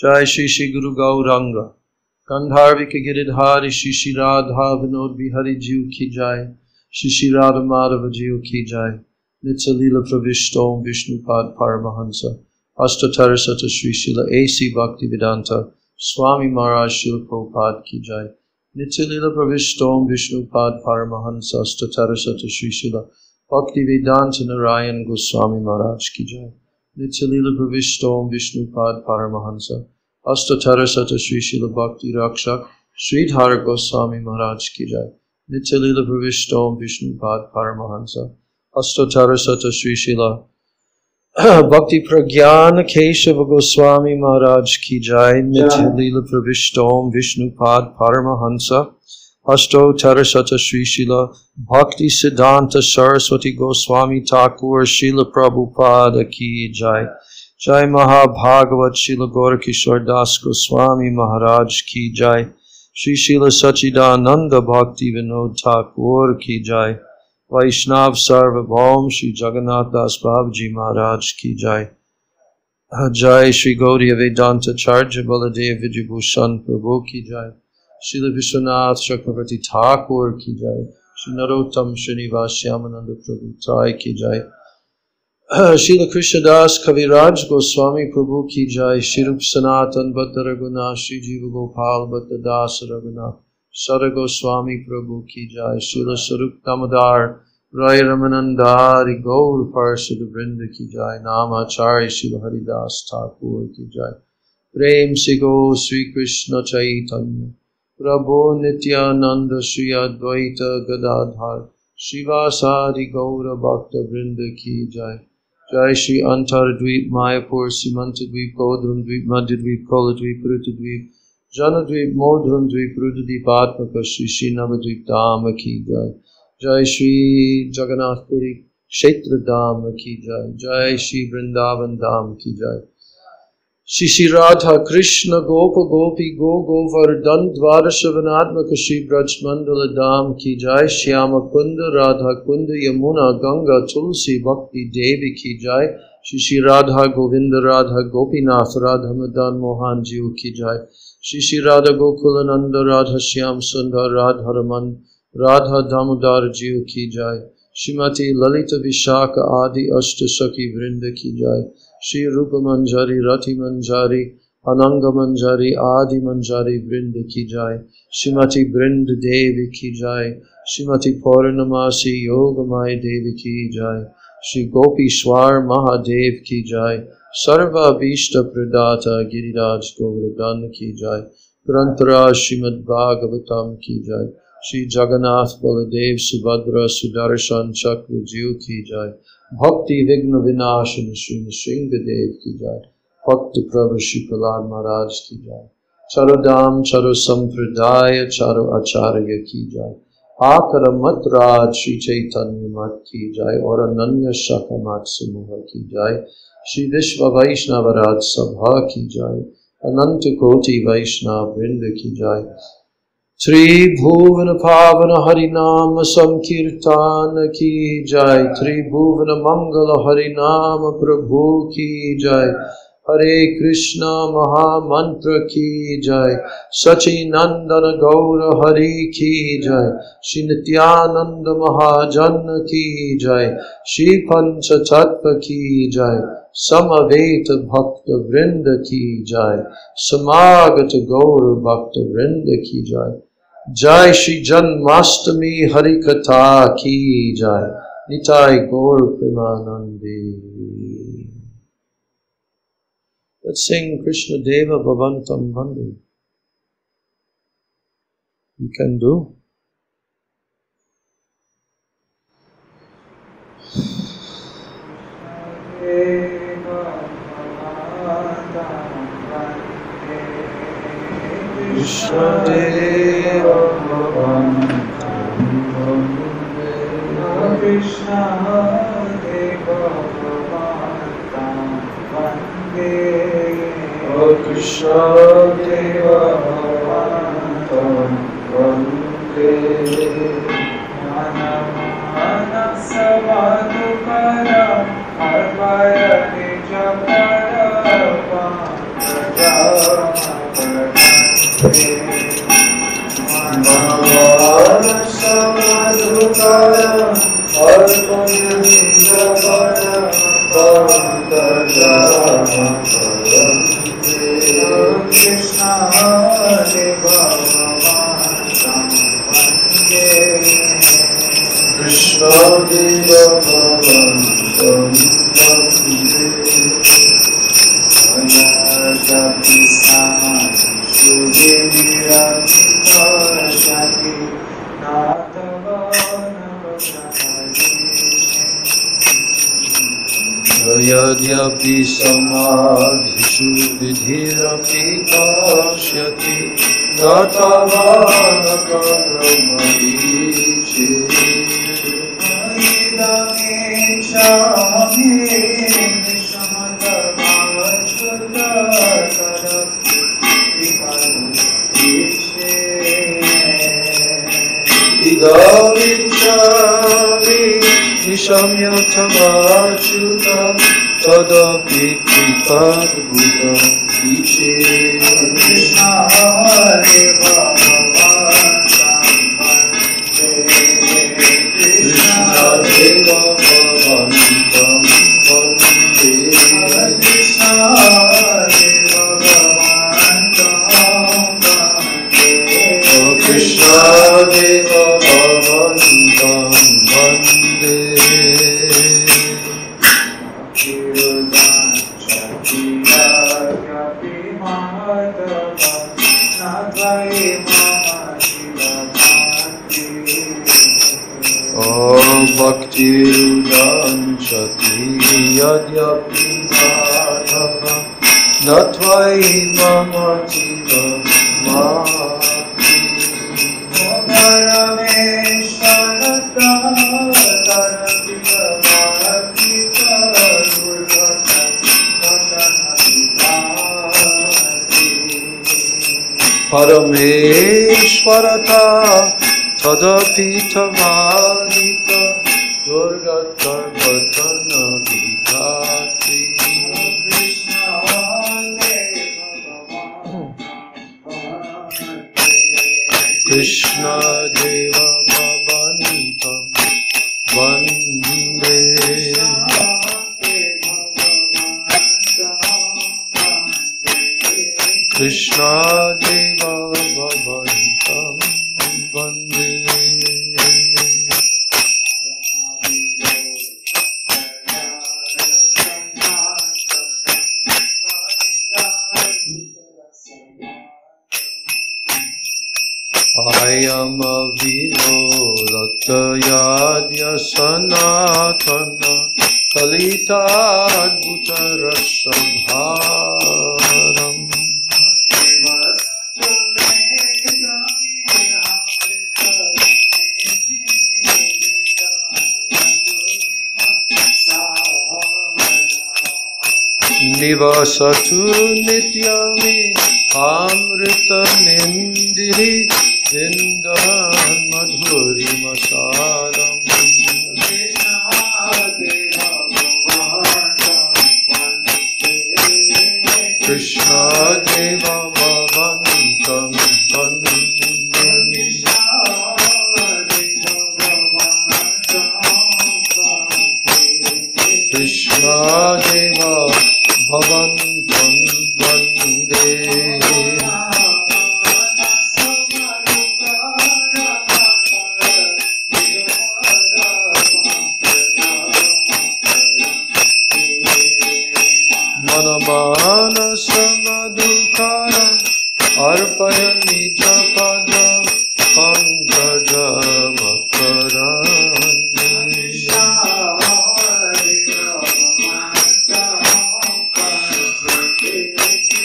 Jai Shri Shri Guru Gauranga Gandharvika Giridhari Shri Shri Radha Vinod Bihari Jiu Ki Jai Shri Shri Radha Madhava Jiu Ki Jai Nitya Lila Pravishtom Vishnupad Paramahansa Ashtatarasata Shri Shila A.C. Bhakti Vedanta Swami Maharaj Shila Prabhupada Ki Jai Nitya Lila Pravishtom Vishnupad Paramahansa Ashtatarasata Shri Shila Bhakti Vedanta Narayan Goswami Maharaj Ki Jai Nitya Lila Pravishtom Vishnupad Paramahansa Ashtatarasata Shri Shila Bhakti Rakshak Sridhar Goswami Maharaj Ki Jai Nitya Lila Pravishtom Vishnupad Paramahansa Ashtatarasata Shri Shila Bhakti Pragyana Keshava Goswami Maharaj Ki Jai Nitya Lila Pravishtom Vishnupad Paramahansa Ashtotarasata Shri Shila Bhakti Siddhanta Saraswati Goswami Thakur Srila Prabhupada Ki Jai Jai Mahabhagavat Srila Gorakishore Das Goswami Maharaj Ki Jai Shri Srila Sachidananda Bhakti Vinod Thakur Ki Jai Vaishnav Sarvabhaum Shri Jagannath Das Babaji Maharaj Ki Jai Jai Shri Gaudiya Vedanta Charja Baladev Vijibhushan Prabhu Ki Jai Srila Vishwanath Chakravarti Thakur Ki Jai Shri Narottam Srinivas Shyamananda Prabhu Tai Ki Jai Srila Krishnadas Kaviraj Goswami Prabhu Ki Jai Shri Rup Sanatan Bhatta Raghunath Shri Jiva Gopal Bhatta Das Raghunath Sada Goswami Prabhu Ki Jai Srila Sarup Damodar Rai Ramanandari Gaur Parsada Vrinda Ki Jai Namacharya Srila Haridas Thakur Ki Jai Prem Sigo Sri Krishna Chaitanya Prabhu Nityananda Shri Advaita Gadadhar Srivasadi Gaura Bhakta Vrinda Ki Jai Jai Shri Antardvip Mayapur Simantadvip Godram Dvip Madhyadvip Koladvip Rutadvip Janadvip Modram Dvip Rudadvip Atmaka Shri Shri Navadvip Dhamma Ki Jai Jai Shri Jagannath Puri Kshetra Dhamma Ki Jai Jai Shri Vrindavan Dham Ki Jai Shri Shri Radha Krishna Gopa Gopi Go Govardhan Dvarashavanatmaka Shri Braj Mandala Dham Ki Jai Shyama Kunda Radha Kunda Yamuna Ganga Tulsi Bhakti Devi Ki Jai Shri Shri Radha Govinda Radha Gopinath Radha Madan Mohan Jiu Ki Jai Shri Shri Radha Gokulananda Radha Shyam Sundar Radha Raman Radha Damodar Jiu Ki Jai Shrimati Lalita Vishaka Adi Ashtasaki Vrinda Ki Jai Shri Rupa Manjari Rati Manjari Ananga Manjari Adi Manjari Vrinda Ki Jai Shrimati Brinda Devi Ki Jai Shrimati Purnamasi Yogamaya Devi Ki Jai Shri Gopi Swar Mahadev Ki Jai Sarva Bhishta Pradata Giriraj Govardhan Ki Jai Grantaraj Srimad Bhagavatam Ki Jai Shri Jagannath Baladev Subhadra Sudarshan Chakra Jiu Ki Jai Bhakti Vigna Vinashana Shri Nrsinga Dev Ki Jai Bhakti Prabhu Shri Prahlad Maharaj Ki Jai Charodam Charo Sampradaya Charo Acharya Ki Jai Akara Matraj Shri Chaitanya Mat Ki Jai Aur Ananya Shaka Mat Samuha Ki Jai Shri Vishva Vaishnava Raj Sabha Ki Jai Ananta Koti Vaishnava Vrinda Ki Jai Tri Bhuvana Pavana Harinama Sankirtana Ki Jai Tri Bhuvana Mangala Harinama Prabhu Ki Jai Hare Krishna Maha Mantra Ki Jai Sachi Nandana Gaura Hari Ki Jai Shri Nityananda Mahajanna Ki Jai Shri Pancha Tattva Ki Jai Samaveta Bhakta Vrinda Ki Jai Samagata Gaura Bhakta Vrinda Ki Jai Jai Shri Janmastami Hari Katha Ki Jai Nitai Gaur Premanandi. Let's sing Krishna Deva Bhavantam Bandi. You can do. Krishna Deva Bhavantam Bandi. Krishna Deva Bhavantam Bandi. Krishna Deva Bhavantam Bandi. Mana Savadu Para Arvaya Nija Para Yadyapi samadhishu vidhirapi pashyati Natavānaka brahmadīche Aidamechāmi vishamatavāchutātara viparudiche Idāvichāmi vishamyatavāchutātara Tadapi kripadbhudam viche Krishna Deva Bhavantam Vande Krishna Deva Bhavantam Vande Krishna Deva Bhavantam Vande Krishna Deva Bhavantam Vande Bhakti Udanchati Yadyapi Madhava Natvai Mamativa Mati Parameshwarata Tarapita Bharatita Durvata Parameshwarata Tadapita Vadita Durgata Vatana Vikati Krishna Deva Bhavantam Vande Krishna Deva Bhavantam Vande Ayam avilodatayadya sanatana kalita adbhuta rasabharam Nivasatu nityami amrita nindiri Vindan madhuri masalam Krishna Deva Bhavantam Vande Krishna Deva Bhavantam Vande Manamanasamadhukaram Arpaya Nijapada Pankajamakaran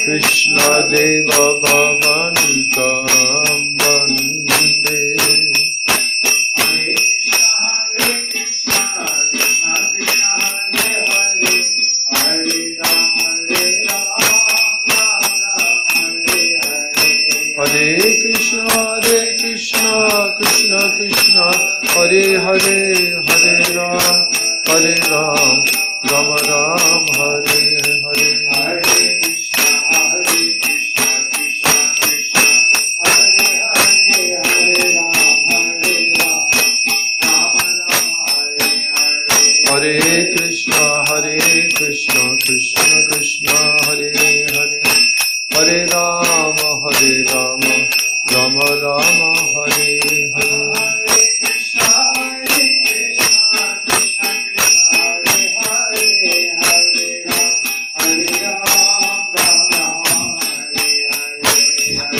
Krishna Deva Bhavantam Vande Hare Krishna, Krishna Krishna, Hare Hare, Hare Ram, Ram Ram, Hare Hare. Hare Krishna,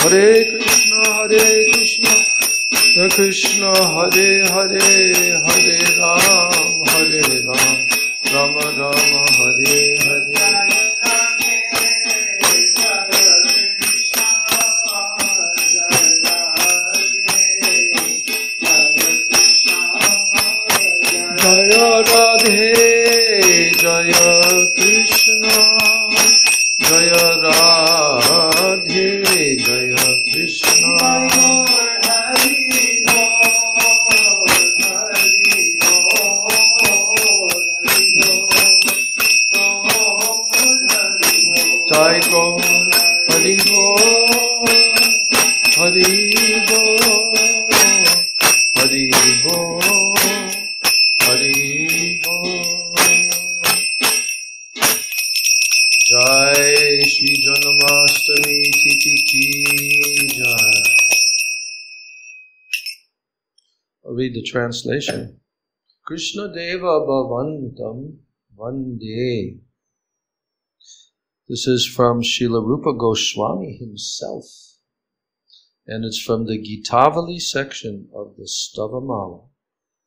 Hare Krishna, Krishna Krishna, Hare Hare, Hare Ram, Rama Rama, Hare Hare. Jaya Radhe, Jaya Krishna, Jaya Radhe, Jaya Krishna. Jai Go, Hari Go, Hari Go, Hari Go, Hari Go. Jai Shri Janmastami Titi Ki Jai. I'll read the translation. Krishna Deva Bhavantam Vande. This is from Srila Rupa Goswami himself. And it's from the Gitavali section of the Stavamala,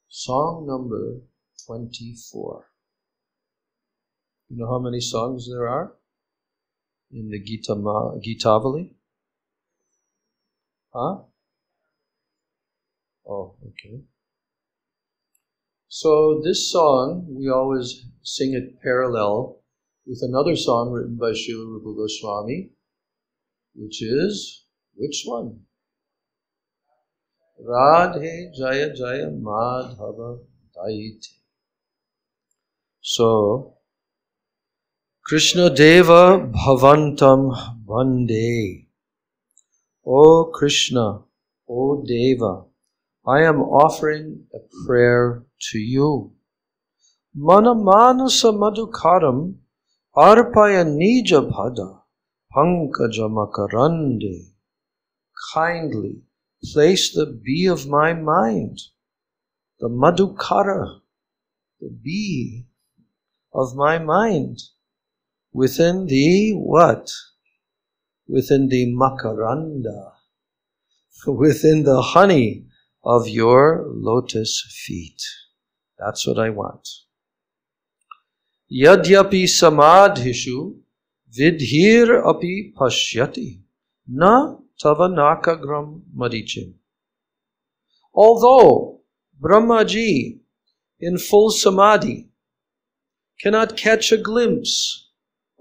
song number 24. You know how many songs there are in the Gitavali? Huh? Oh, okay. So this song, we always sing it parallel with another song written by Srila Rupa Goswami, which is, which one? Radhe Jaya Jaya Madhava Daite. So, Krishna Deva Bhavantam Vande. O Krishna, O Deva, I am offering a prayer to you. Mana Manasa Madhukaram Arpaya Nija Pada Pankaja Makarande. Kindly place the bee of my mind, the Madhukara, the bee of my mind, within the what? Within the Makaranda, within the honey of your lotus feet. That's what I want. Yadyapi samadhishu vidhir api pashyati na tavanakagram marichim. Although Brahmaji in full samadhi cannot catch a glimpse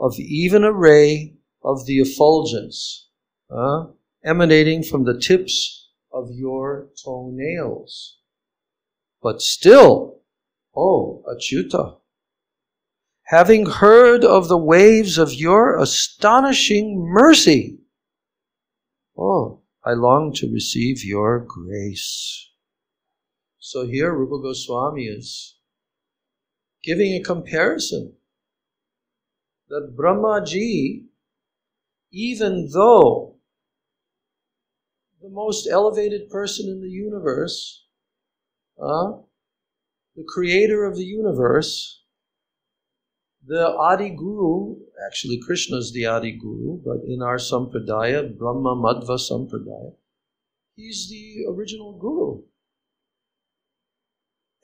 of even a ray of the effulgence emanating from the tips of your toenails, but still, oh Achyuta, having heard of the waves of your astonishing mercy, oh, I long to receive your grace. So here Rupa Goswami is giving a comparison that Brahmaji, even though the most elevated person in the universe, the creator of the universe, the Adi Guru, actually Krishna is the Adi Guru, but in our Sampradaya, Brahma Madhva Sampradaya, he's the original Guru.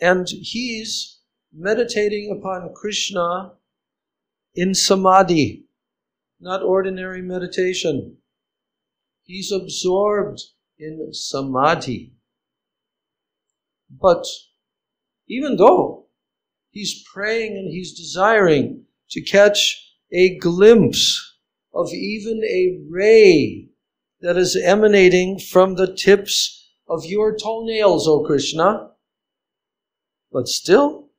And he's meditating upon Krishna in samadhi, not ordinary meditation. He's absorbed in samadhi. But even though he's praying and he's desiring to catch a glimpse of even a ray that is emanating from the tips of your toenails, O Krishna, but still,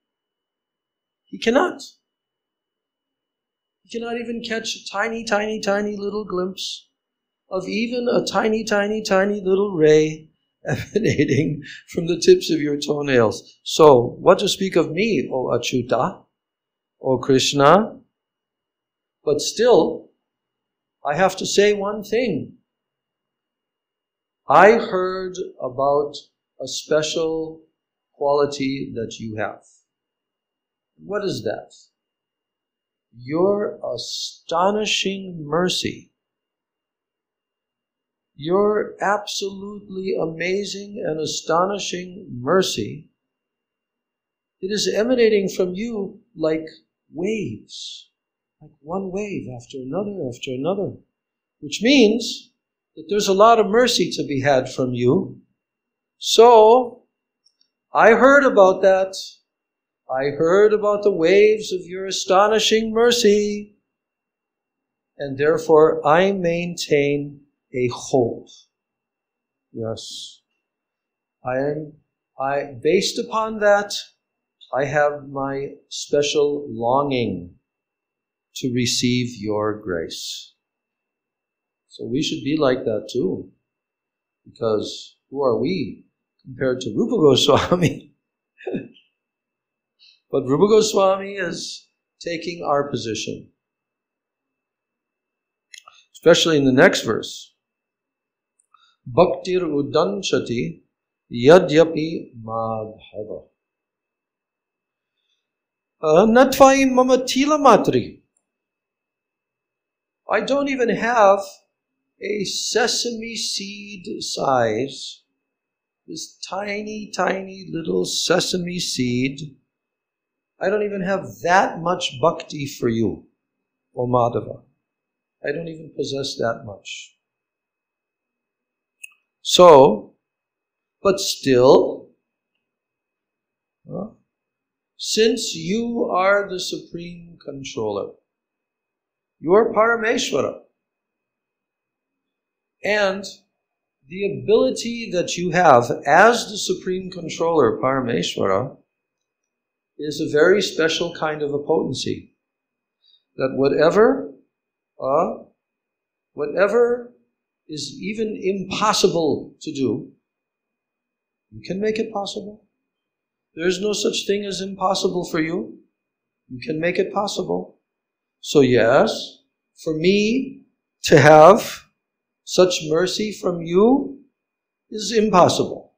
he cannot. He cannot even catch a tiny, tiny, tiny little glimpse of even a tiny, tiny, tiny little ray emanating from the tips of your toenails. So, what to speak of me, O Achyuta, O Krishna? But still, I have to say one thing. I heard about a special quality that you have. What is that? Your astonishing mercy. your absolutely amazing and astonishing mercy, it is emanating from you like waves, like one wave after another, which means that there's a lot of mercy to be had from you. So, I heard about that. I heard about the waves of your astonishing mercy, and therefore I maintain a hope. Yes. Based upon that, I have my special longing to receive your grace. So we should be like that too, because who are we compared to Rupa Goswami? But Rupa Goswami is taking our position. Especially in the next verse. Bhaktir udanchati yadyapi madhava. Natvai mama tila matri. I don't even have a sesame seed size, this tiny, tiny little sesame seed. I don't even have that much bhakti for you, O Madhava. I don't even possess that much. So, but still, since you are the Supreme Controller, you are Parameshvara, and the ability that you have as the Supreme Controller, Parameshvara, is a very special kind of a potency. That whatever is even impossible to do, you can make it possible. There is no such thing as impossible for you. You can make it possible. So yes, for me to have such mercy from you is impossible.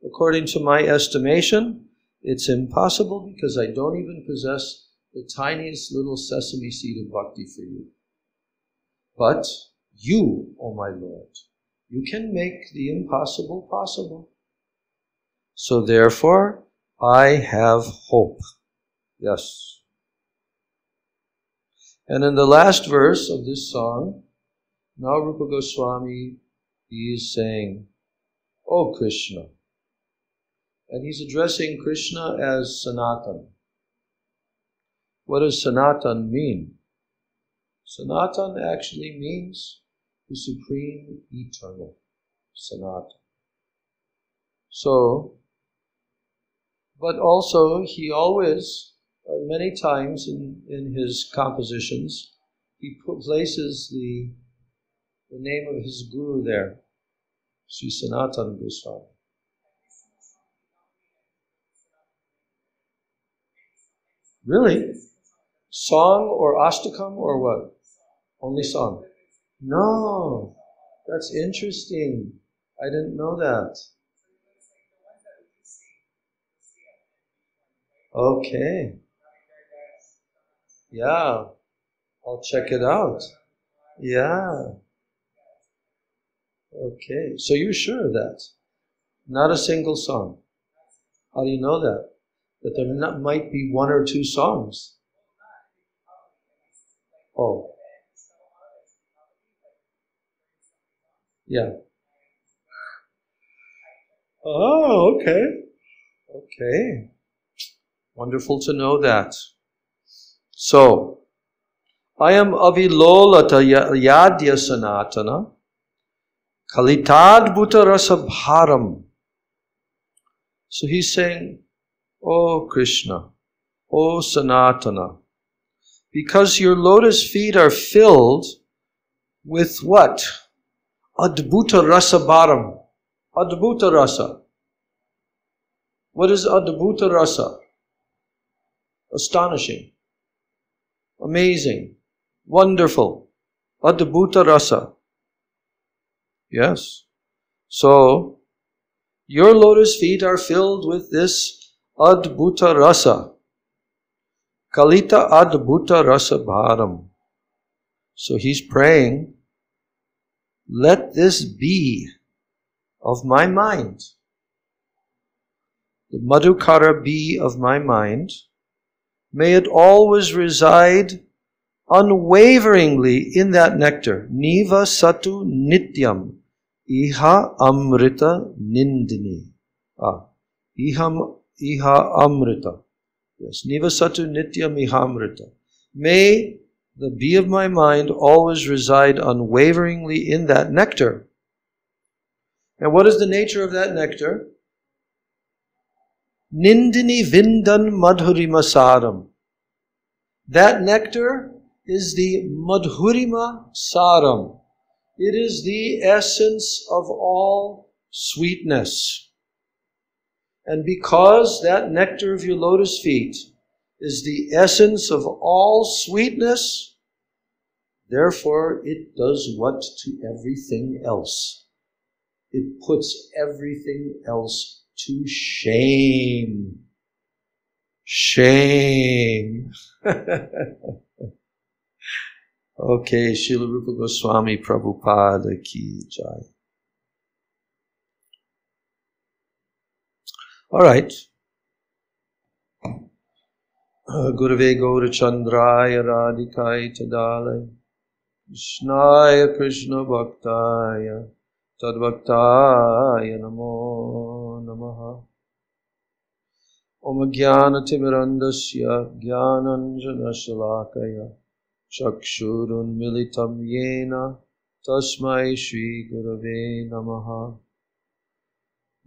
According to my estimation, it's impossible because I don't even possess the tiniest little sesame seed of bhakti for you. But you, O my Lord, you can make the impossible possible. So therefore, I have hope. Yes. And in the last verse of this song, now Rupa Goswami is saying, O Krishna. And he's addressing Krishna as Sanatan. What does Sanatan mean? Sanatan actually means the Supreme Eternal. Sanatan. So, but also he always, many times in his compositions, he places the name of his guru there, Sri Sanatan Goswami. Really? Song or Ashtakam or what? Only song? No. That's interesting. I didn't know that. Okay. Yeah. I'll check it out. Yeah. Okay. So you're sure of that? Not a single song. How do you know that? That there might be one or two songs. Oh. Yeah. Oh, okay. Okay. Wonderful to know that. So, I am avilolata yadya sanatana kalitad bhuta rasa bharam. So he's saying, O Krishna, O Sanatana, because your lotus feet are filled with what? Adbhuta rasa bharam. Adbhuta rasa. What is Adbhuta rasa? Astonishing. Amazing. Wonderful. Adbhuta rasa. Yes. So, your lotus feet are filled with this Adbhuta rasa. Kalita Adbhuta rasa bharam. So he's praying let this be of my mind. The Madhukara be of my mind. May it always reside unwaveringly in that nectar. Niva satu nityam iha amrita nindini. Iha amrita. Yes, niva satu nityam iha amrita. May the bee of my mind always reside unwaveringly in that nectar. And what is the nature of that nectar? Nindini vindan madhurima saram. That nectar is the madhurima saram. It is the essence of all sweetness. And because that nectar of your lotus feet is the essence of all sweetness, therefore it does what to everything else? It puts everything else to shame. Shame. Okay, Srila Rupa Goswami Prabhupada ki jai. All right. Gurave Gaurachandraya Radhikai Tadale Krishnaya Krishna Bhaktaya Tadbhaktaya Namo Namaha. Om Jnana Timirandasya Jnananjana Shalakaya Chakshurun Militam Yena Tasmai Shri Gurave Namaha.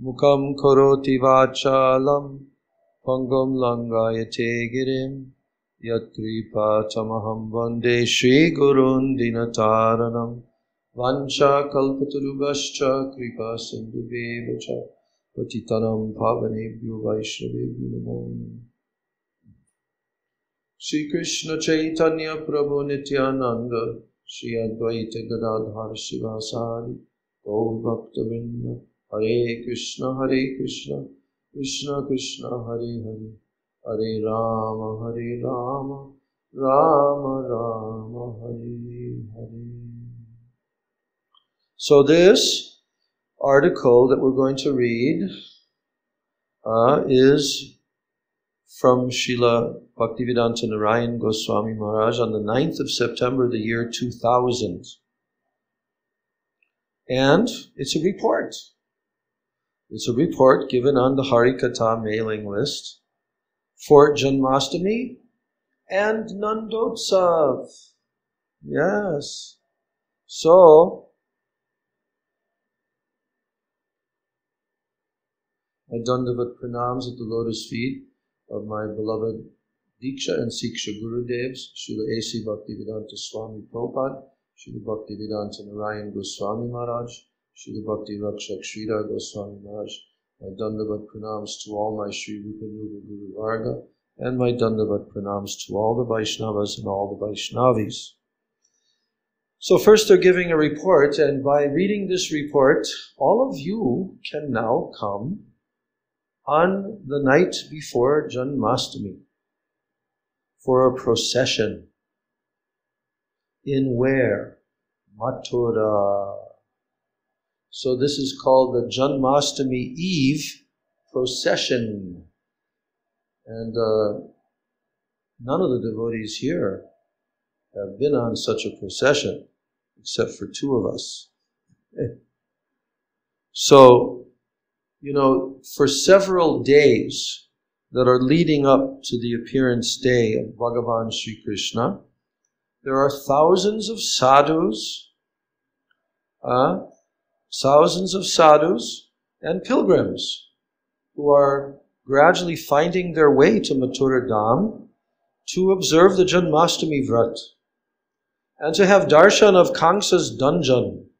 Mukam Karoti Vachalam Pangam Langayate Girim Yat Kripa Tamaham Vande Shri Gurun Dinataranam Vancha Kalpatarubhascha Kripa Sindhubevacha Patitanam Pavanebhyo Vaishnavebhyo Namo. Shri Krishna Chaitanya Prabhu Nityananda Shri Advaita Gadadhar Shivasari Gaur Bhaktavinda Hare Krishna Krishna Krishna Hare Hare Hare Rama Rama Rama Hare Hare. So this article that we're going to read is from Srila Bhaktivedanta Narayan Goswami Maharaj on the 9th of September, the year 2000. And it's a report. It's a report given on the Harikatha mailing list for Janmastami and Nandotsav. Yes. So, my Dandavat pranams at the lotus feet of my beloved Diksha and Siksha Gurudevs, Srila A.C. Bhaktivedanta Swami Prabhupada, Srila Bhaktivedanta Narayan Goswami Maharaj, Srila Bhakti Rakshak Sridhar Goswami Maharaj, my Dandavat pranams to all my Sri Rupa Nuga Guru Varga, and my Dandavat pranams to all the Vaishnavas and all the Vaishnavis. So first they're giving a report, and by reading this report, all of you can now come on the night before Janmastami for a procession. In where? Mathura. So this is called the Janmastami Eve procession. And none of the devotees here have been on such a procession, except for two of us. So, you know, for several days that are leading up to the appearance day of Bhagavan Sri Krishna, there are thousands of sadhus and pilgrims who are gradually finding their way to Mathura Dham to observe the Janmastami Vrat and to have darshan of Kamsa's dungeon,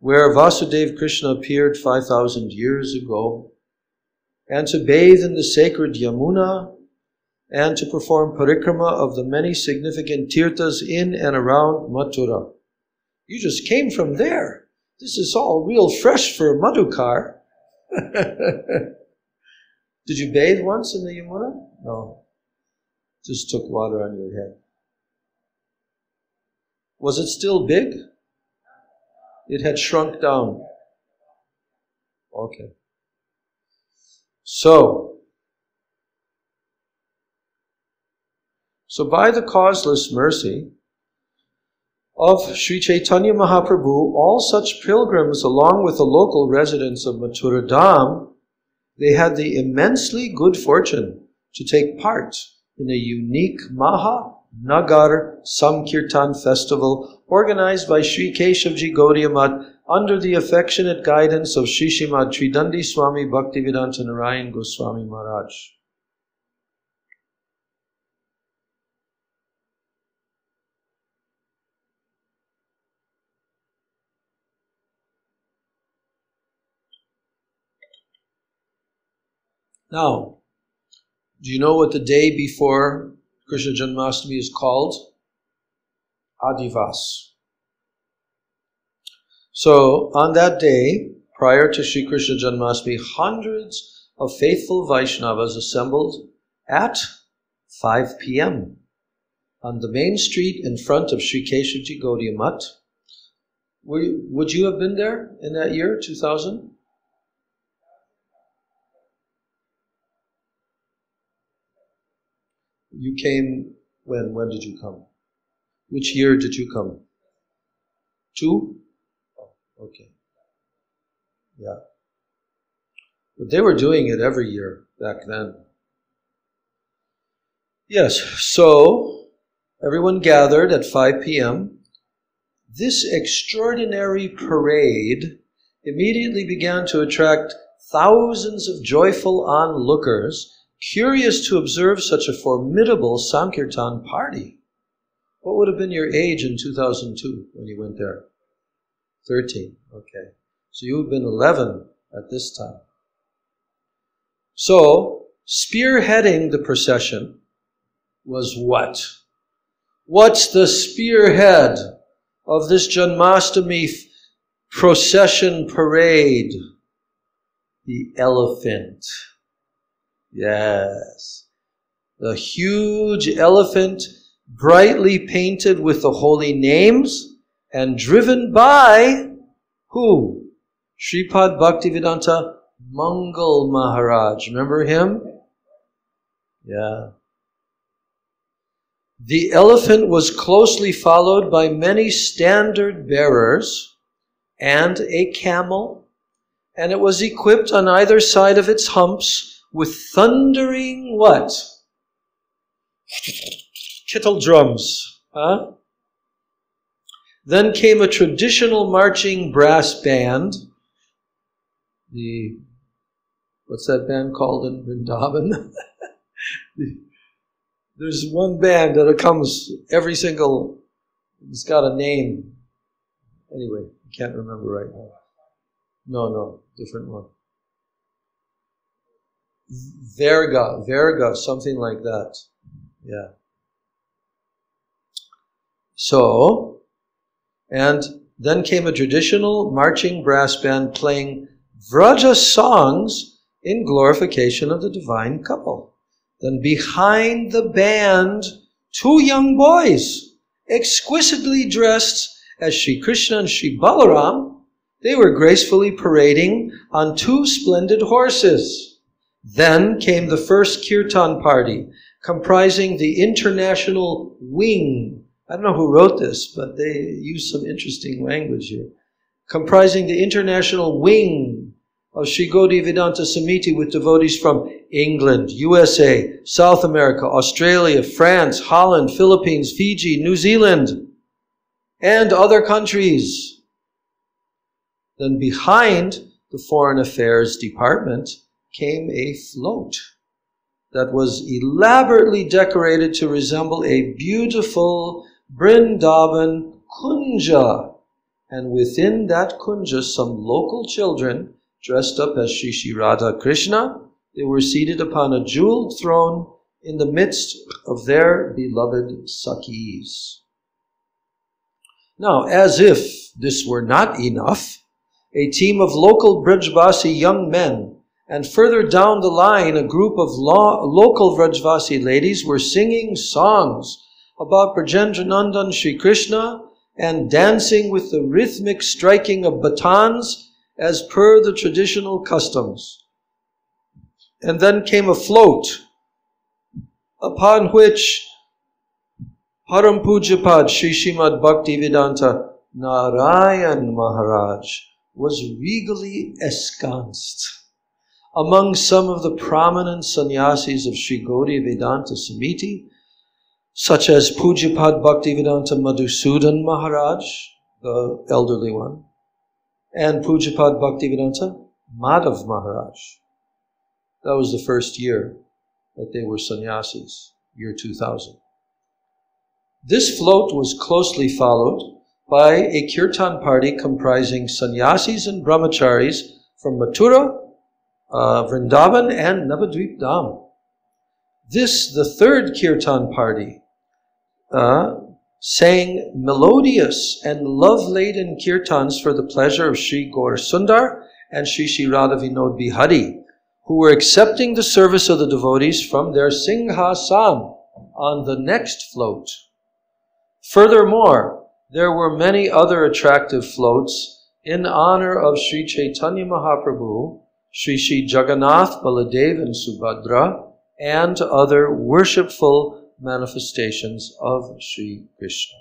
where Vasudeva Krishna appeared 5,000 years ago, and to bathe in the sacred Yamuna, and to perform parikrama of the many significant tirthas in and around Mathura. You just came from there. This is all real fresh for Madhukar. Did you bathe once in the Yamuna? No. Just took water on your head. Was it still big? It had shrunk down. Okay. So by the causeless mercy of Sri Chaitanya Mahaprabhu, all such pilgrims, along with the local residents of Mathura Dham, they had the immensely good fortune to take part in a unique Maha Nagar Samkirtan festival organized by Sri Keshavji Gaudiya Math under the affectionate guidance of Sri Srimad Tridandi Swami Bhaktivedanta Narayan Goswami Maharaj. Now, do you know what the day before Krishna Janmastami is called? Adivas. So, on that day, prior to Sri Krishna Janmastami, hundreds of faithful Vaishnavas assembled at 5 p.m. on the main street in front of Sri Keshavji Gaudiya Math. Would you have been there in that year, 2000? You came when? When did you come? Which year did you come? 2? Oh, okay. Yeah. But they were doing it every year back then. Yes, so everyone gathered at 5 p.m. This extraordinary parade immediately began to attract thousands of joyful onlookers, curious to observe such a formidable Sankirtan party. What would have been your age in 2002 when you went there? 13, okay. So you would have been 11 at this time. So, spearheading the procession was what? What's the spearhead of this Janmastami procession parade? The elephant. Yes. The huge elephant, brightly painted with the holy names and driven by who? Sripad Bhaktivedanta Mangal Maharaj. Remember him? Yeah. The elephant was closely followed by many standard bearers and a camel, and it was equipped on either side of its humps with thundering what? Kettle drums. Huh? Then came a traditional marching brass band. What's that band called in Vrindavan? There's one band that comes every single, it's got a name. Anyway, I can't remember right now. No, different one. Verga, something like that. Yeah. So, and then came a traditional marching brass band playing Vraja songs in glorification of the divine couple. Then behind the band, 2 young boys, exquisitely dressed as Sri Krishna and Sri Balaram, they were gracefully parading on 2 splendid horses. Then came the first kirtan party, comprising the international wing. I don't know who wrote this, but they used some interesting language here. Comprising the international wing of Sri Gaudiya Vedanta Samiti with devotees from England, USA, South America, Australia, France, Holland, Philippines, Fiji, New Zealand, and other countries. Then behind the Foreign Affairs Department came a float that was elaborately decorated to resemble a beautiful Vrindavan kunja. And within that kunja, some local children dressed up as Shri Shri Radha Krishna, they were seated upon a jeweled throne in the midst of their beloved Sakhis. Now, as if this were not enough, a team of local Brajvasi young men, and further down the line, a group of local Vrajvasi ladies were singing songs about Brajendra Nandan Shri Krishna and dancing with the rhythmic striking of batons as per the traditional customs. And then came a float, upon which Param Pujapad Sri Srimad Bhaktivedanta Narayan Maharaj was regally ensconced among some of the prominent sannyasis of Sri Gaudiya Vedanta Samiti, such as Pujapad Bhaktivedanta Madhusudan Maharaj, the elderly one, and Pujapad Bhaktivedanta Madhav Maharaj. That was the first year that they were sannyasis, year 2000. This float was closely followed by a kirtan party comprising sannyasis and brahmacharis from Mathura, Vrindavan, and Navadvip Dham. This, the third kirtan party, sang melodious and love-laden kirtans for the pleasure of Sri Gaur Sundar and Sri Sri Radha Vinod Bihari, who were accepting the service of the devotees from their singhasan on the next float. Furthermore, there were many other attractive floats in honor of Sri Chaitanya Mahaprabhu, Sri Sri Jagannath, Baladev, and Subhadra, and other worshipful manifestations of Sri Krishna.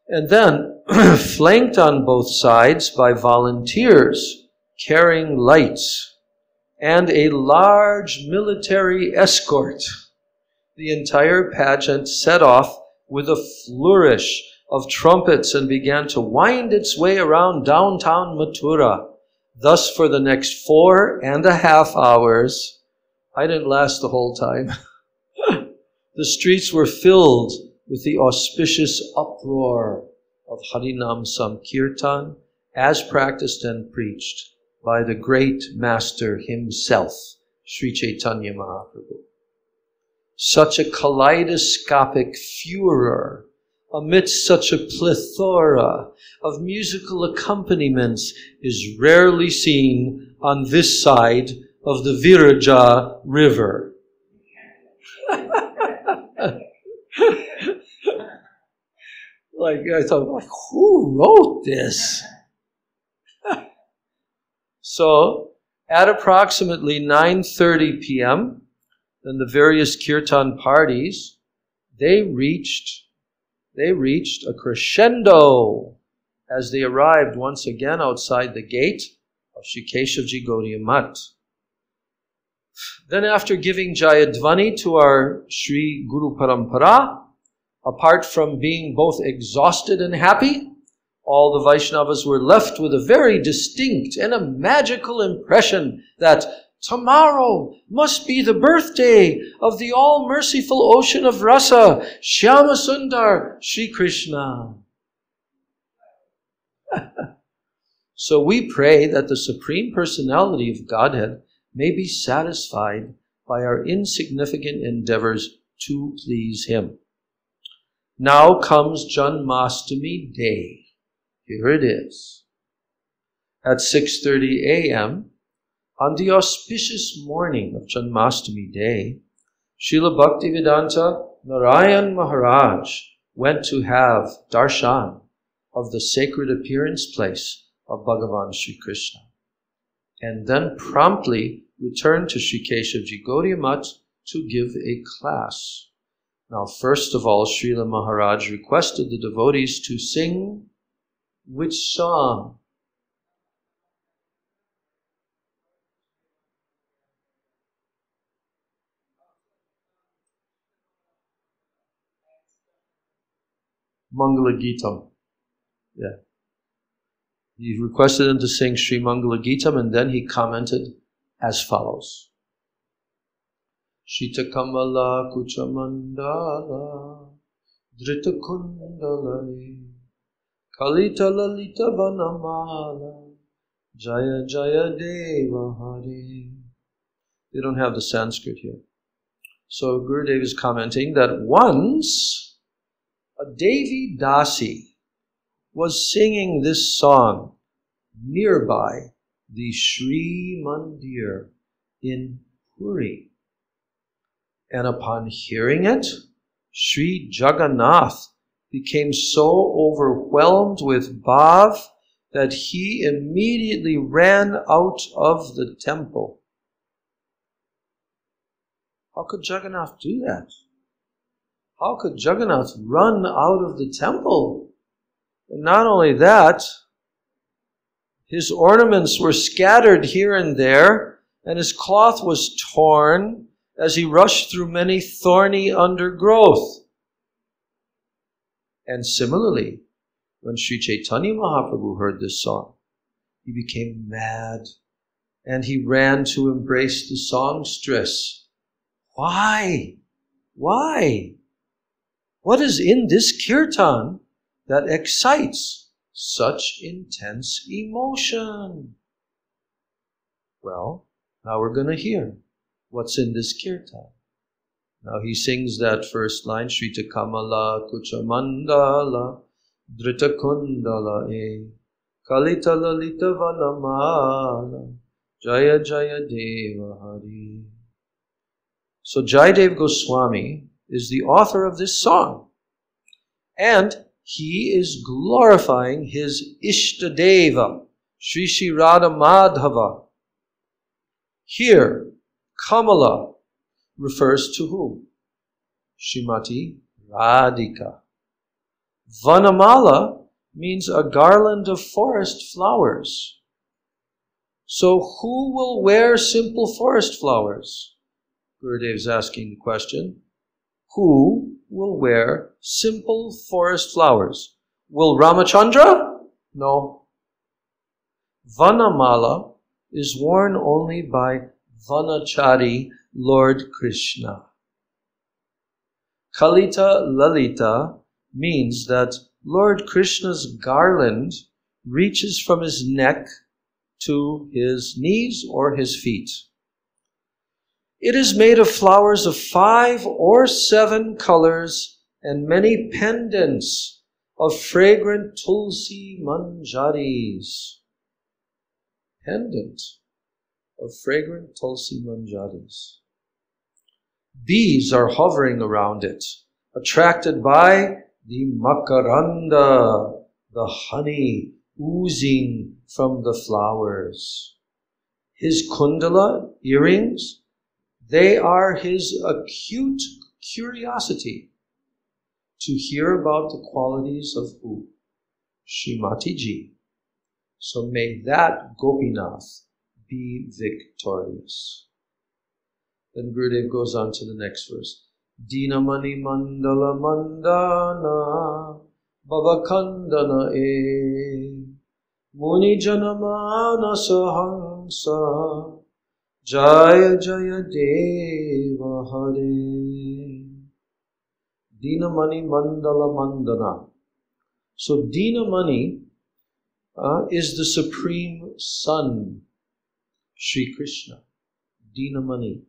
And then, flanked on both sides by volunteers carrying lights and a large military escort, the entire pageant set off with a flourish of trumpets and began to wind its way around downtown Mathura. Thus, for the next 4.5 hours, I didn't last the whole time, the streets were filled with the auspicious uproar of Harinam Sankirtan as practiced and preached by the great master himself, Sri Chaitanya Mahaprabhu. Such a kaleidoscopic furor amidst such a plethora of musical accompaniments is rarely seen on this side of the Viraja River. I thought, who wrote this? So, at approximately 9:30 p.m., then the various kirtan parties, they reached a crescendo as they arrived once again outside the gate of Sri Keshavji Gaudiya Math. Then after giving Jayadvani to our Sri Guru Parampara, apart from being both exhausted and happy, all the Vaishnavas were left with a very distinct and a magical impression that tomorrow must be the birthday of the all-merciful ocean of rasa, Shyama Sundar, Sri Krishna. So we pray that the Supreme Personality of Godhead may be satisfied by our insignificant endeavors to please Him. Now comes Janmastami Day. Here it is. At 6:30 a.m., on the auspicious morning of Janmastami Day, Srila Bhaktivedanta Narayan Maharaj went to have darshan of the sacred appearance place of Bhagavan Sri Krishna, and then promptly returned to Sri Keshavji Gaudiya Math to give a class. Now, first of all, Srila Maharaj requested the devotees to sing which song? Mangala Geetam. Yeah. He requested them to sing Sri Mangala Geetam, and then he commented as follows. Shita Kamala Kuchamandala Drita Kundalai Kalita Lalita Vanamala Jaya Jaya Deva Hari. They don't have the Sanskrit here. So Gurudev is commenting that once a Devi Dasi was singing this song nearby the Sri Mandir in Puri. And upon hearing it, Sri Jagannath, became so overwhelmed with bhav that he immediately ran out of the temple. How could Jagannath do that? How could Jagannath run out of the temple? And not only that, his ornaments were scattered here and there, and his cloth was torn as he rushed through many thorny undergrowth. And similarly, when Sri Chaitanya Mahaprabhu heard this song, he became mad and he ran to embrace the songstress. Why? Why? What is in this kirtan that excites such intense emotion? Well, now we're going to hear what's in this kirtan. Now he sings that first line, Shrita Kamala Kuchamandala Drita Kundala E Kalita Lalita Vanamala Jaya Jaya Deva Hari. So Jayadev Goswami is the author of this song, and he is glorifying his Ishtadeva, Sri Sri Radha Madhava. Here, Kamala refers to whom? Srimati Radhika. Vanamala means a garland of forest flowers. So who will wear simple forest flowers? Gurudev is asking the question. Who will wear simple forest flowers? Will Ramachandra? No. Vanamala is worn only by Vanachari Lord Krishna. Kalita Lalita means that Lord Krishna's garland reaches from his neck to his knees or his feet. It is made of flowers of 5 or 7 colors and many pendants of fragrant tulsi manjaris. Pendant of fragrant tulsi manjaris. Bees are hovering around it, attracted by the makaranda, the honey oozing from the flowers. His kundala, earrings, they are his acute curiosity to hear about the qualities of who? Srimati Ji. So may that Gopinath be victorious. Then Gurudev goes on to the next verse. Dinamani mandala mandana bhavakandana e muni janamana sahangsa jaya jaya deva hare. Dinamani mandala mandana. So Dinamani is the Supreme Son, Sri Krishna. Dinamani.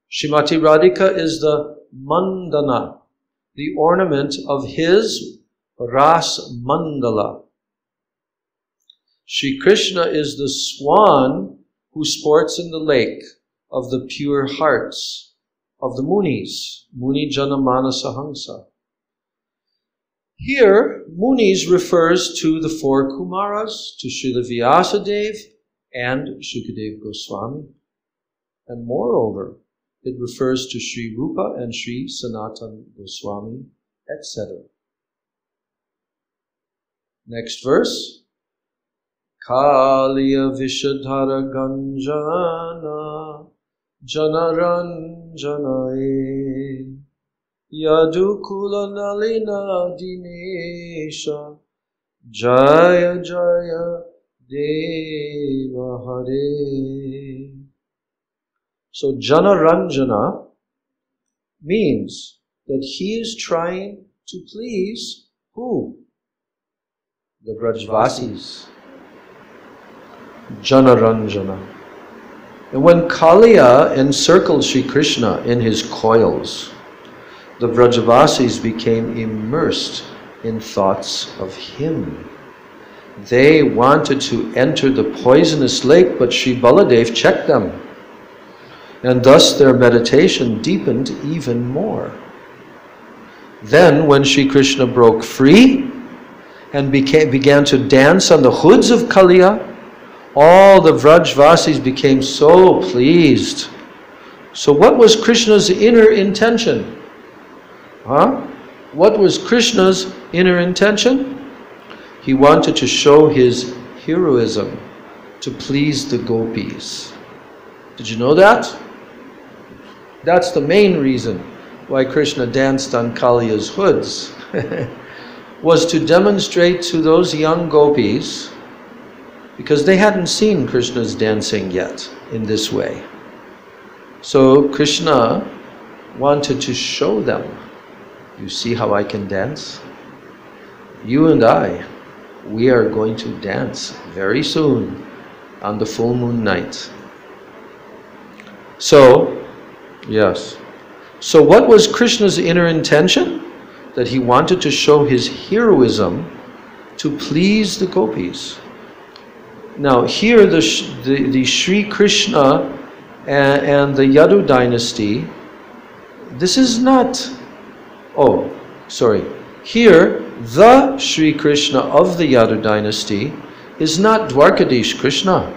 Srimati Radhika is the mandana, the ornament of his Ras Mandala. Sri Krishna is the swan who sports in the lake of the pure hearts of the Munis, Muni Janamana Sahangsa. Here, Munis refers to the 4 Kumaras, to Srila Vyasadeva and Shukadev Goswami. And moreover, it refers to Sri Rupa and Sri Sanatana Goswami, etc. Next verse. Kaliya Vishadhara Ganjana Janaranjana E Yadukula Nalina Dinesha Jaya Jaya Deva Hare. So Janaranjana means that he is trying to please who? The Brajvasis. Janaranjana. And when Kaliya encircled Sri Krishna in his coils, the Brajavasis became immersed in thoughts of him. They wanted to enter the poisonous lake, but Sri Baladev checked them. And thus their meditation deepened even more. Then when Sri Krishna broke free and began to dance on the hoods of Kaliya, all the Vrajvasis became so pleased. So what was Krishna's inner intention? What was Krishna's inner intention? He wanted to show his heroism to please the gopis. Did you know that? That's the main reason why Krishna danced on Kaliya's hoods, was to demonstrate to those young gopis, because they hadn't seen Krishna's dancing yet in this way. So Krishna wanted to show them, you see how I can dance? You and I, we are going to dance very soon on the full moon night. So, yes. So what was Krishna's inner intention? That he wanted to show his heroism to please the gopis. Now here the Sri Krishna and the Yadu dynasty, this is not, here the Sri Krishna of the Yadu dynasty is not Dwarkadish Krishna,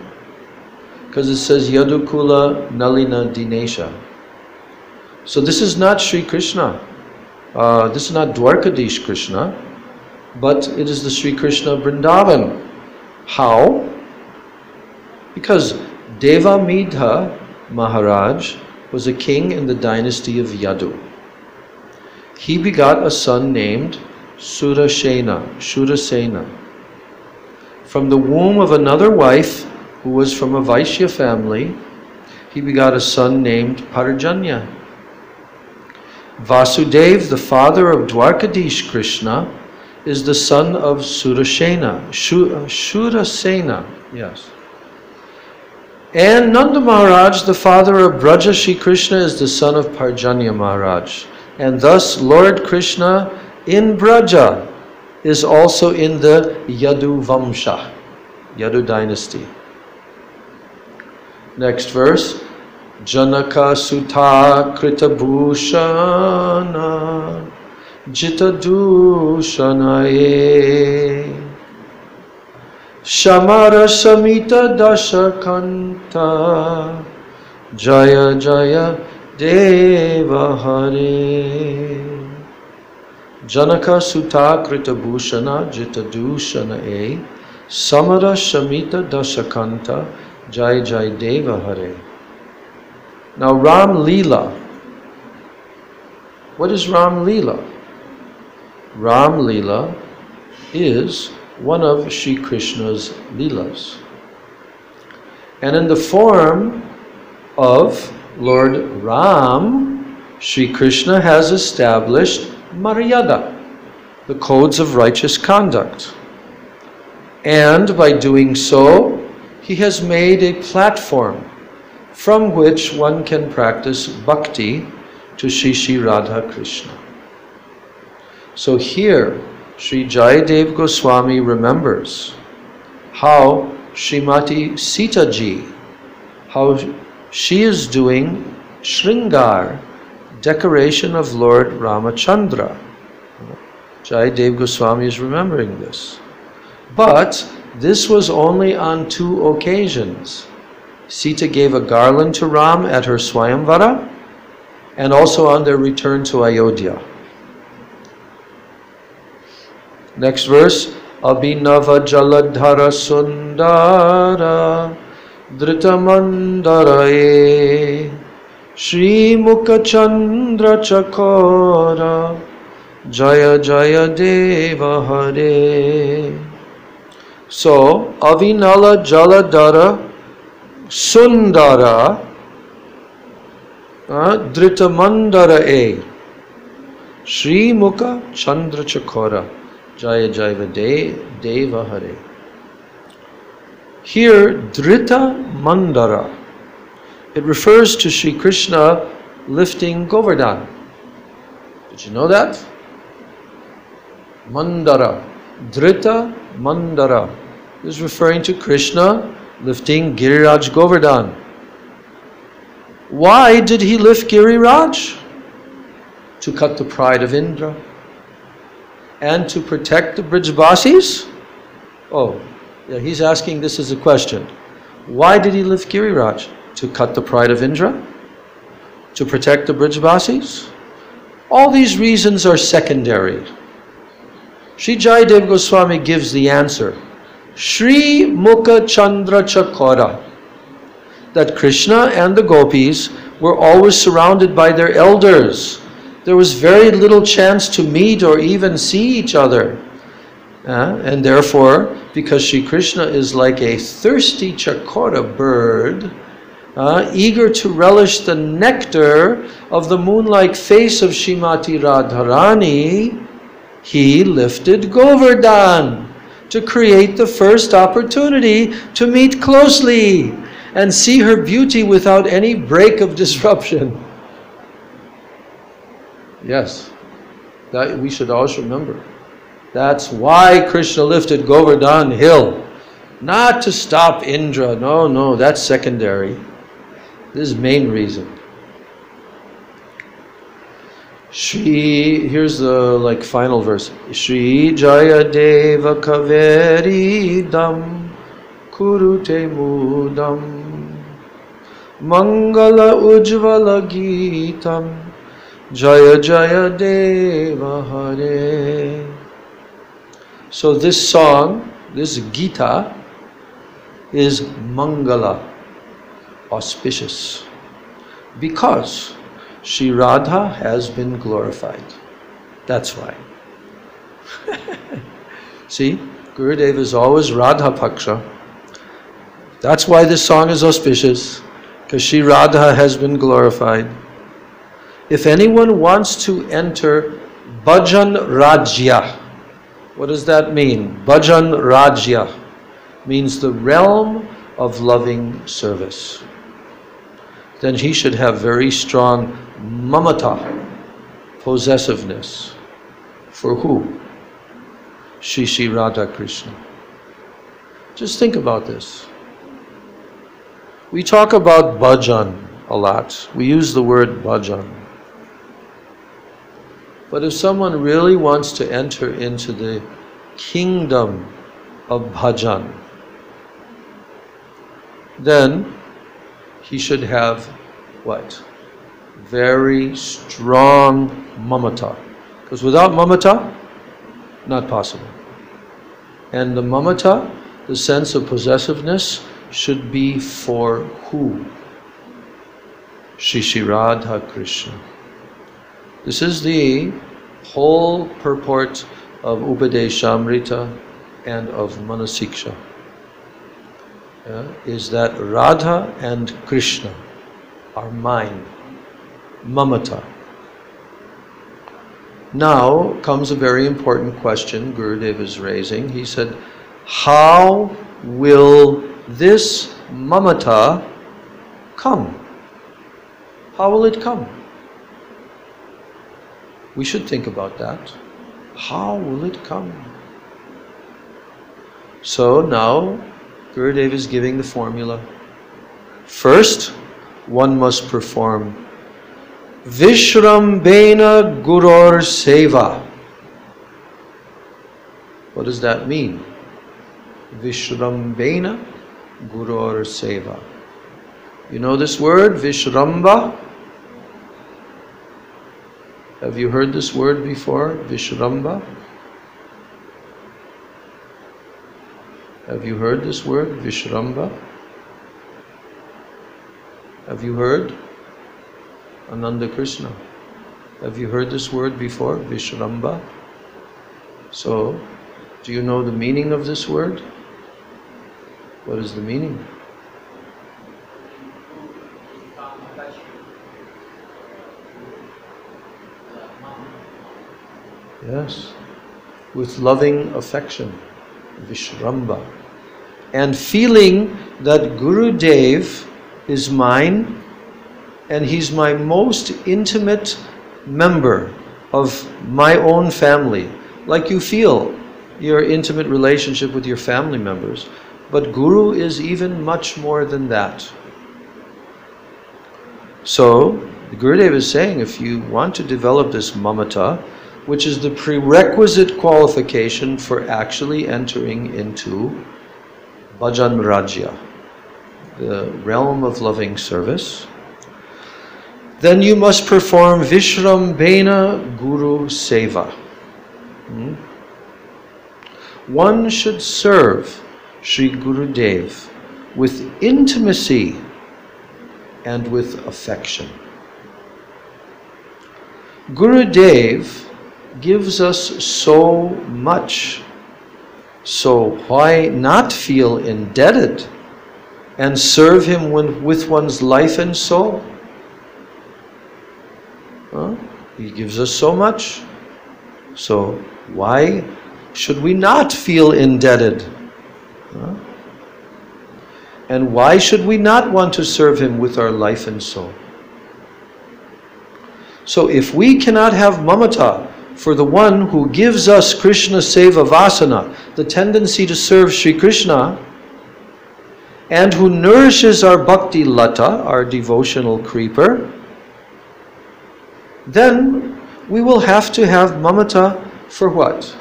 because it says Yadukula Nalina Dinesha. So this is not Sri Krishna. This is not Dwarkadish Krishna, but it is the Sri Krishna Vrindavan. How? Because Devamidha Maharaj was a king in the dynasty of Yadu. He begot a son named Surasena. From the womb of another wife who was from a Vaishya family, he begot a son named Parjanya. Vasudev, the father of Dwarkadish Krishna, is the son of Surasena. Shurasena, yes. And Nanda Maharaj, the father of Braja Shri Krishna, is the son of Parjanya Maharaj. And thus Lord Krishna in Braja is also in the Yadu Vamsha, Yadu dynasty. Next verse. Janaka Sutta Krita Bhushana Jita Dushanaye Shamara Samita Dashakanta Jaya Jaya Deva Hare. Janaka Sutta Krita Bhushana Jita Dushanaye Samara Samita Dashakanta Jaya Jaya Deva Hare. Now Ram Leela. What is Ram Leela? Ram Leela is one of Sri Krishna's Leelas. And in the form of Lord Ram, Sri Krishna has established Maryada, the codes of righteous conduct. And by doing so, he has made a platform from which one can practice bhakti to Shri Radha Krishna. So here, Sri Jayadev Goswami remembers how Srimati Sita Ji, how she is doing Shringar, decoration of Lord Ramachandra. Jayadev Goswami is remembering this. But this was only on 2 occasions. Sita gave a garland to Ram at her Swayamvara and also on their return to Ayodhya. Next verse. Abhinava Jaladhara Sundara Dhritamandaraye Shri Mukha Chandra Chakora Jaya Jaya Deva Hare. So, Avinala Jaladhara Sundara Dhritamandaraye Shri Mukha Chandra Chakora Jaya Jaya Deva Hare. Here, Dhrita Mandara, it refers to Sri Krishna lifting Govardhan. Did you know that? Mandara, Dhrita Mandara is referring to Krishna lifting Giriraj Govardhan. Why did he lift Giriraj? To cut the pride of Indra. and to protect the Brijbasis? Oh, yeah, he's asking this as a question. Why did he lift Giriraj? To cut the pride of Indra? To protect the Brijbasis? All these reasons are secondary. Sri Jayadev Goswami gives the answer. Shri Mukha Chandra Chakora. That Krishna and the gopis were always surrounded by their elders. There was very little chance to meet or even see each other. And therefore, because Shri Krishna is like a thirsty chakora bird, eager to relish the nectar of the moon-like face of Srimati Radharani, he lifted Govardhan to create the first opportunity to meet closely and see her beauty without any break of disruption. Yes, that we should also remember. That's why Krishna lifted Govardhan hill. Not to stop Indra. No, that's secondary. This is main reason. Here's the final verse. Shri Jayadeva Kaveri Dam Kurute Mudam Mangala Ujvala Geetam Jaya Jaya Deva Hare. So this song, this Gita, is Mangala, auspicious, because Shri Radha has been glorified. That's why. See, Gurudev is always Radha Paksha. That's why this song is auspicious, because Shri Radha has been glorified. If anyone wants to enter Bhajan Rajya, what does that mean? Bhajan Rajya means the realm of loving service. Then he should have very strong mamata, possessiveness. For who? Shri Radha Krishna. Just think about this. We talk about bhajan a lot. We use the word bhajan. But if someone really wants to enter into the kingdom of bhajan, then he should have what? Very strong mamata. Because without mamata, not possible. And the mamata, the sense of possessiveness, should be for who? Shri Radha Krishna. This is the whole purport of Upadeshamrita and of Manasiksha. Is that Radha and Krishna are mine, mamata. Now comes a very important question Gurudev is raising. He said, how will this mamata come? How will it come? We should think about that. How will it come? So now Gurudev is giving the formula. First, one must perform Vishrambena Gurur Seva. What does that mean? Vishrambena Gurur Seva. You know this word, Vishramba? Have you heard this word before, Vishramba? Have you heard this word, Vishramba? Have you heard? Ananda Krishna. Have you heard this word before, Vishramba? So, do you know the meaning of this word? What is the meaning? Yes, with loving affection, Vishramba. And feeling that Gurudev is mine and he's my most intimate member of my own family. Like you feel your intimate relationship with your family members, but Guru is even much more than that. So, the Gurudev is saying, if you want to develop this mamata, which is the prerequisite qualification for actually entering into Bhajan Rajya, the realm of loving service, then you must perform Vishrambena Guru Seva. One should serve Sri Gurudev with intimacy and with affection. Gurudev gives us so much, so why not feel indebted and serve him with one's life and soul? He gives us so much, so why should we not feel indebted? And why should we not want to serve him with our life and soul? So if we cannot have mamata for the one who gives us Krishna Seva Vasana, the tendency to serve Sri Krishna, and who nourishes our bhakti lata, our devotional creeper, then we will have to have mamata for what?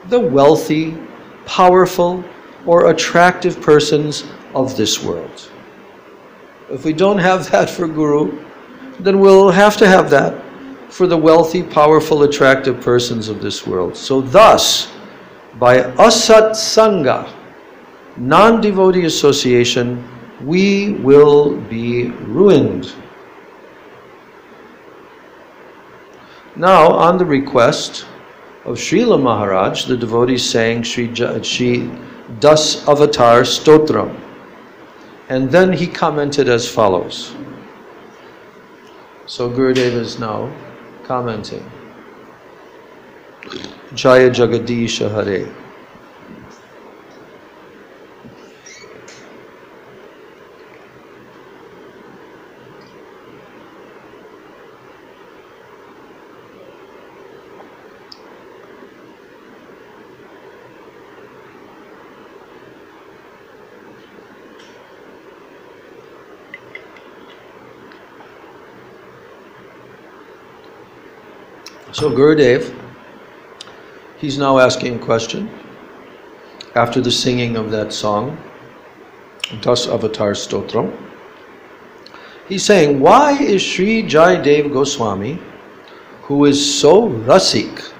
The wealthy, powerful, or attractive persons of this world. If we don't have that for Guru, then we'll have to have that for the wealthy, powerful, attractive persons of this world. So thus, by asat sangha, non-devotee association, we will be ruined. Now, on the request of Srila Maharaj, the devotees sang Sri Das Avatar Stotram. And then he commented as follows. So Gurudev is now commenting. Jaya Jagadisha Hare. So Gurudev, he's now asking a question after the singing of that song, Das Avatar Stotram. He's saying, why is Sri Jayadev Goswami, who is so rasik,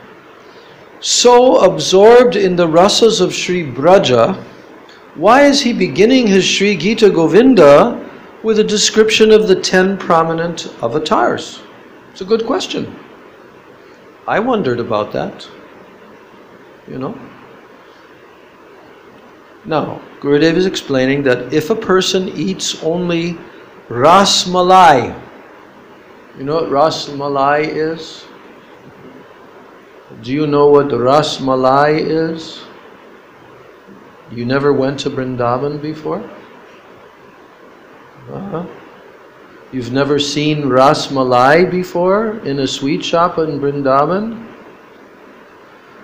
so absorbed in the rasas of Sri Braja, why is he beginning his Sri Gita Govinda with a description of the 10 prominent avatars? It's a good question. I wondered about that, you know. Now, Gurudev is explaining that if a person eats only ras malai, you know what ras malai is? Do you know what ras malai is? You never went to Vrindavan before? You've never seen ras malai before in a sweet shop in Vrindavan?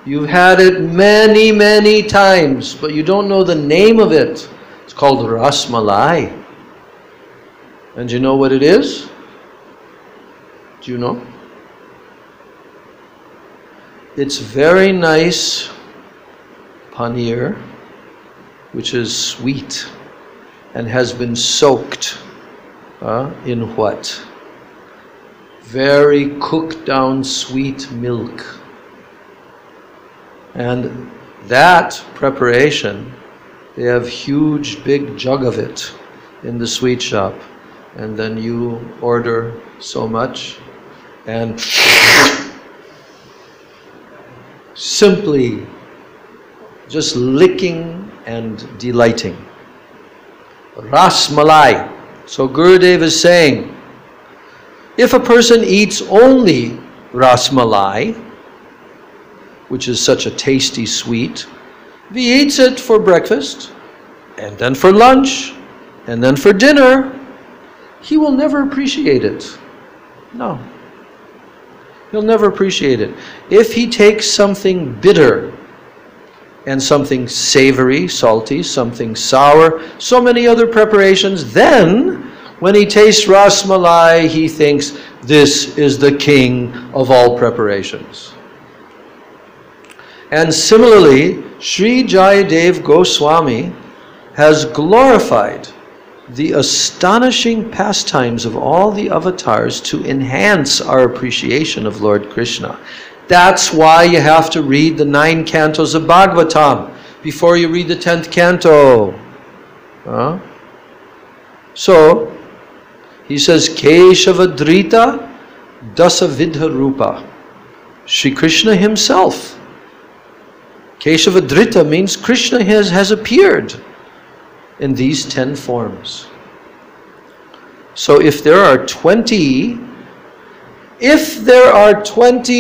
You've had it many, many times, but you don't know the name of it. It's called ras malai. And you know what it is? Do you know? It's very nice paneer, which is sweet and has been soaked in what? Very cooked down sweet milk. And that preparation, they have huge big jug of it in the sweet shop. And then you order so much and simply just licking and delighting. Ras malai. So Gurudev is saying, if a person eats only ras malai, which is such a tasty sweet, if he eats it for breakfast, and then for lunch, and then for dinner, he will never appreciate it. No. He'll never appreciate it. If he takes something bitter, and something savory, salty, something sour, so many other preparations, then when he tastes ras malai, he thinks, This is the king of all preparations. And similarly, Sri Jayadev Goswami has glorified the astonishing pastimes of all the avatars to enhance our appreciation of Lord Krishna. That's why you have to read the 9 cantos of Bhagavatam before you read the 10th canto. So, he says, Keshavadrita Dasavidha Rupa. Shri Krishna himself. Keshavadrita means Krishna has appeared in these 10 forms. So if there are 20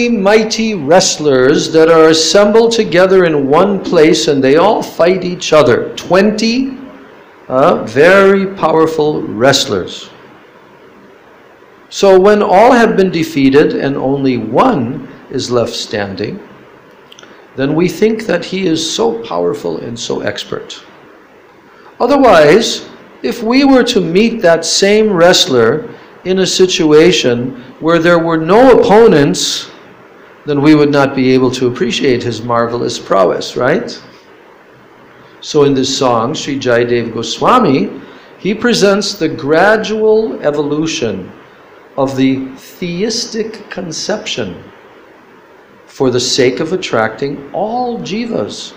mighty wrestlers that are assembled together in one place and they all fight each other, 20 very powerful wrestlers. So when all have been defeated and only one is left standing, then we think that he is so powerful and so expert. Otherwise, if we were to meet that same wrestler in a situation where there were no opponents, then we would not be able to appreciate his marvelous prowess, right? So in this song, Sri Jayadev Goswami, he presents the gradual evolution of the theistic conception for the sake of attracting all jivas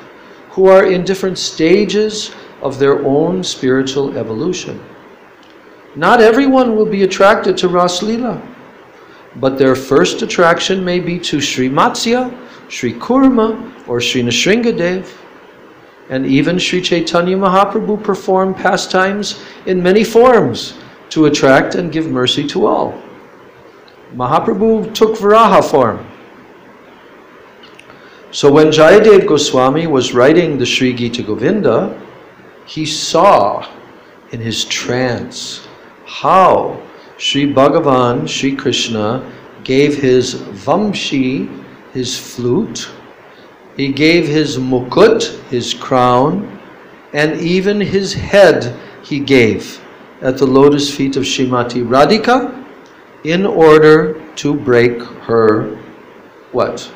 who are in different stages of their own spiritual evolution. Not everyone will be attracted to Ras Leela, but their first attraction may be to Sri Matsya, Sri Kurma, or Sri Nrsingadev. And even Sri Chaitanya Mahaprabhu performed pastimes in many forms to attract and give mercy to all. Mahaprabhu took Varaha form. So when Jayadev Goswami was writing the Sri Gita Govinda, he saw in his trance how Sri Bhagavan, Sri Krishna, gave his vamshi, his flute, he gave his mukut, his crown, and even his head he gave at the lotus feet of Srimati Radhika in order to break her, what?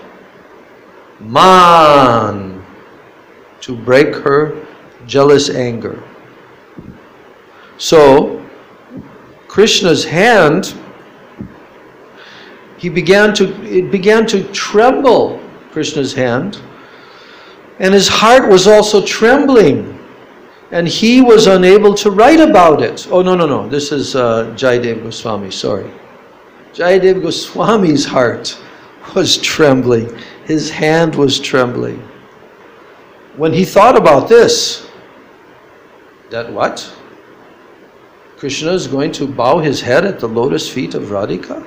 Man, to break her jealous anger. So, Krishna's hand, it began to tremble, Krishna's hand, and his heart was also trembling, and he was unable to write about it. Oh, no, this is Jayadev Goswami, sorry. Jayadev Goswami's heart was trembling. His hand was trembling. When he thought about this, that what? Krishna is going to bow his head at the lotus feet of Radhika?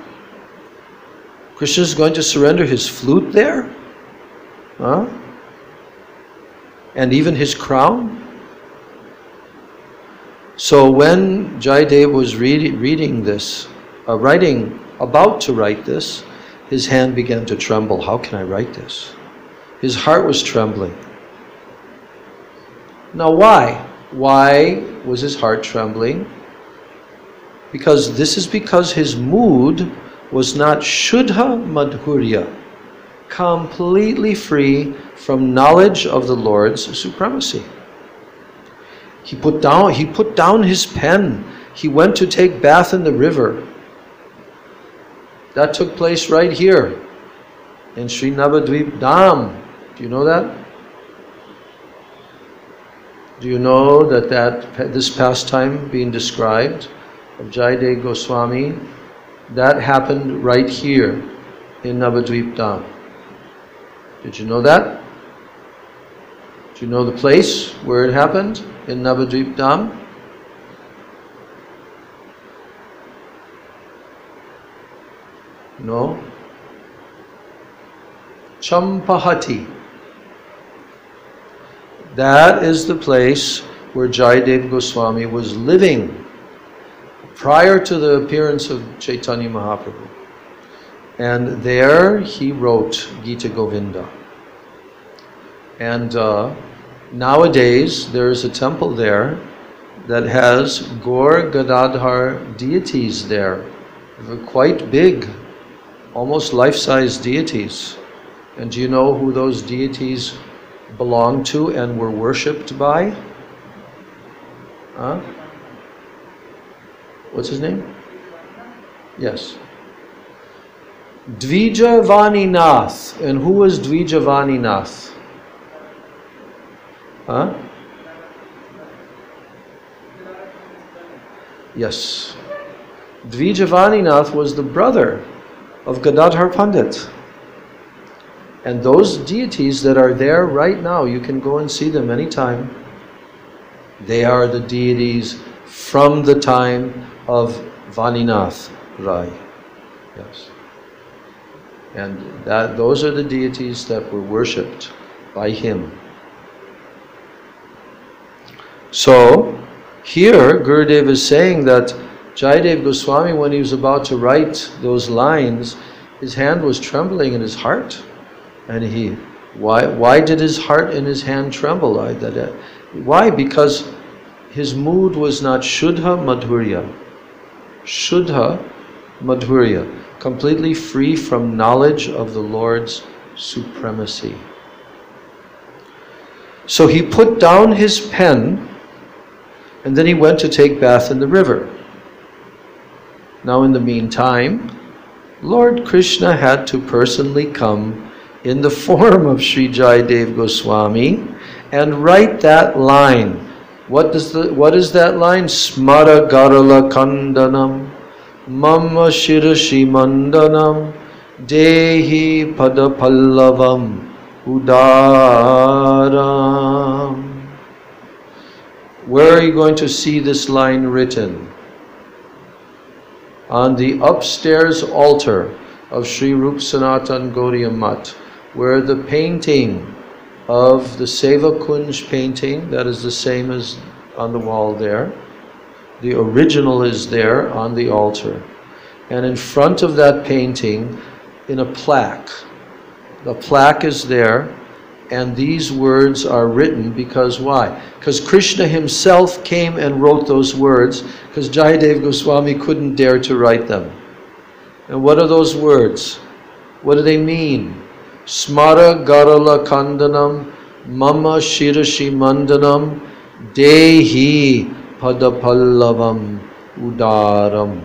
Krishna is going to surrender his flute there? Huh? And even his crown? So when Jayadev was reading this, about to write this, his hand began to tremble. How can I write this? His heart was trembling. Now why? Why was his heart trembling? Because his mood was not Shuddha Madhurya, completely free from knowledge of the Lord's supremacy. He put down his pen. He went to take bath in the river. That took place right here in Sri Navadvip Dham. Do you know that? Do you know that this pastime being described of Jayadev Goswami, that happened right here in Navadvip Dham? Did you know that? Do you know the place where it happened in Navadvip Dham? No? Champahati. That is the place where Jayadev Goswami was living prior to the appearance of Chaitanya Mahaprabhu. And there he wrote Gita Govinda. And nowadays there is a temple there that has Gaur Gadadhar deities there. They're quite big, almost life-size deities. And do you know who those deities belong to and were worshipped by? Huh? What's his name? Yes. Dvijavaninath. And who was Dvijavaninath? Huh? Yes. Dvijavaninath was the brother of Gadadhar Pandit. And those deities that are there right now, you can go and see them anytime. They are the deities from the time of Vaninath Rai. Yes. And those are the deities that were worshipped by him. So, here Gurudev is saying that Jayadev Goswami, when he was about to write those lines, his hand was trembling in his heart. And why did his heart and his hand tremble? Why? Because his mood was not Shuddha Madhurya. Shuddha Madhurya, completely free from knowledge of the Lord's supremacy. So he put down his pen and then he went to take bath in the river. Now in the meantime, Lord Krishna had to personally come in the form of Sri Jayadev Goswami and write that line. What is that line? Smara Garala Kandanam Mama Shirashi Mandanam Dehi Padapallavam Udaram. Where are you going to see this line written? On the upstairs altar of Sri Rup Sanatan Gaudiya Mat, where the painting of the Seva Kunj painting, that is the same as on the wall there, the original is there on the altar. And in front of that painting, in a plaque, the plaque is there, and these words are written because why? Because Krishna himself came and wrote those words, because Jayadev Goswami couldn't dare to write them. And what are those words? What do they mean? Smara Garala Kandanam Mama Shirashi Mandanam Dehi Padapallavam Udaram.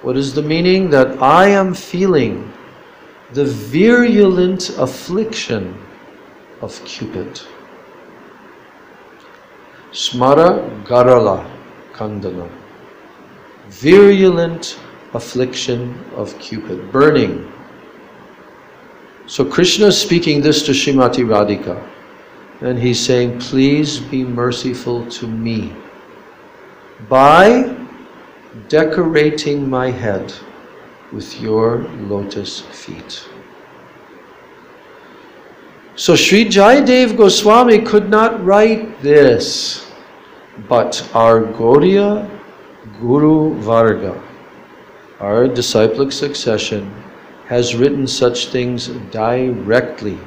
What is the meaning? That I am feeling the virulent affliction of Cupid. Smara Garala Kandanam. Virulent affliction of Cupid. Burning. So Krishna is speaking this to Srimati Radhika. And he's saying, please be merciful to me by decorating my head with your lotus feet. So Sri Jayadev Goswami could not write this, but our Gaudiya Guru Varga, our disciplic succession, has written such things directly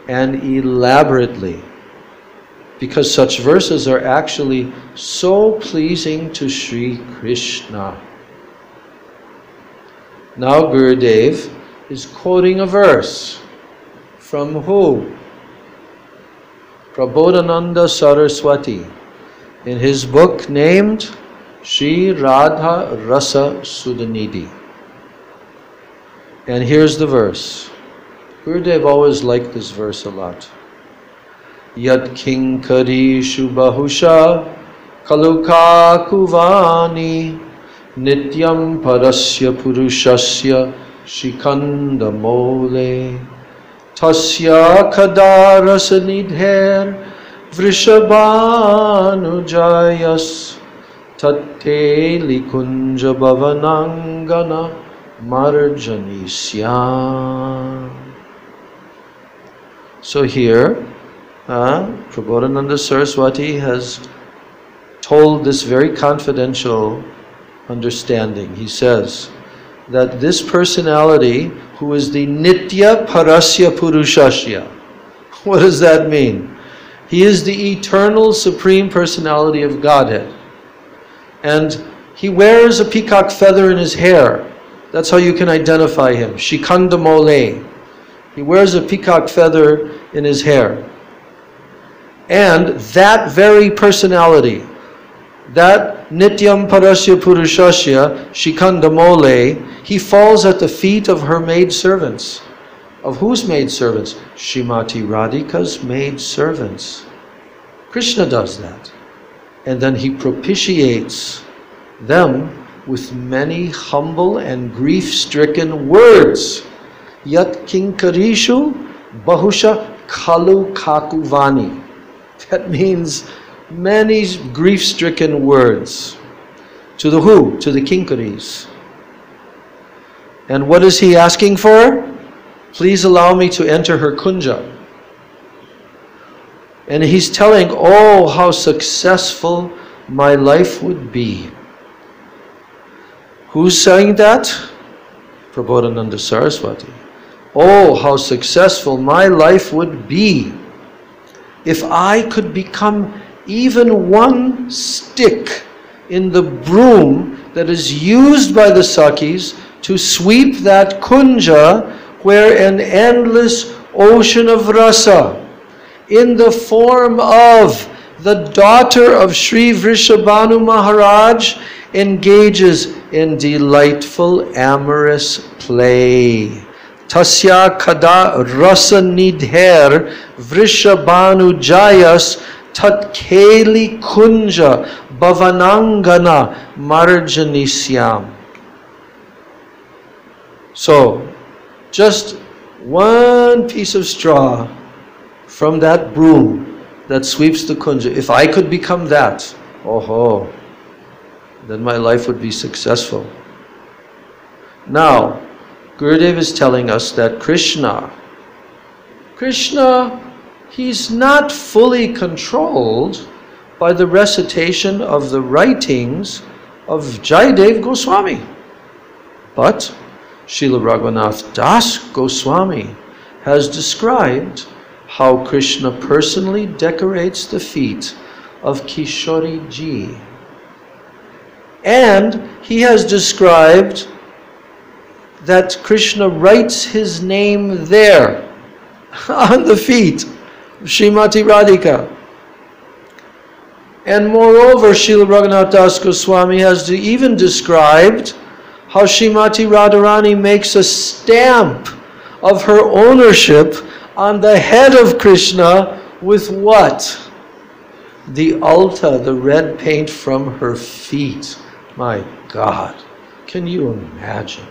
and elaborately, because such verses are actually so pleasing to Sri Krishna. Now Gurudev is quoting a verse from who? Prabodhananda Saraswati, in his book named Sri Radha Rasa Sudhanidhi. And here's the verse. Gurudev always liked this verse a lot. Yat kinkari shubahusha kaluka kuvani nityam parasya purushasya shikanda mole tasya kadarasa nidher vrishabhanujayas tatte likunja bhavanangana marjanisya. So here, Prabodhananda Saraswati has told this very confidential understanding. He says that this personality, who is the Nitya Parasya Purushasya, what does that mean? He is the eternal Supreme Personality of Godhead. And He wears a peacock feather in his hair. That's how you can identify him. Shikandamole. He wears a peacock feather in his hair. And that very personality, that Nityam Parasya Purushasya, Shikandamole, he falls at the feet of her maidservants. Of whose maidservants? Srimati Radhika's maidservants. Krishna does that. And then he propitiates them with many humble and grief-stricken words. Yat kinkarishu bahusha kalu kakuvani. That means many grief-stricken words. To the who? To the kinkaris. And what is he asking for? Please allow me to enter her kunja. And he's telling, oh, how successful my life would be. Who's saying that? Prabodhananda Saraswati. Oh, how successful my life would be if I could become even one stick in the broom that is used by the Sakhis to sweep that kunja where an endless ocean of rasa in the form of the daughter of Sri Vrishabhanu Maharaj engages in delightful amorous play. Tasya kada rasa nidher Vrishabhanu jayas tat keli kunja bhavanangana marjanisyam. So, just one piece of straw from that broom that sweeps the kunja. If I could become that, oh, then my life would be successful. Now, Gurudev is telling us that Krishna, he's not fully controlled by the recitation of the writings of Jayadev Goswami. But Srila Raghunath Das Goswami has described how Krishna personally decorates the feet of Kishori Ji. And he has described that Krishna writes his name there, on the feet of Srimati Radhika. And moreover, Srila Raghunath Das Goswami has even described how Srimati Radharani makes a stamp of her ownership on the head of Krishna with what? The alta, the red paint from her feet. My God, can you imagine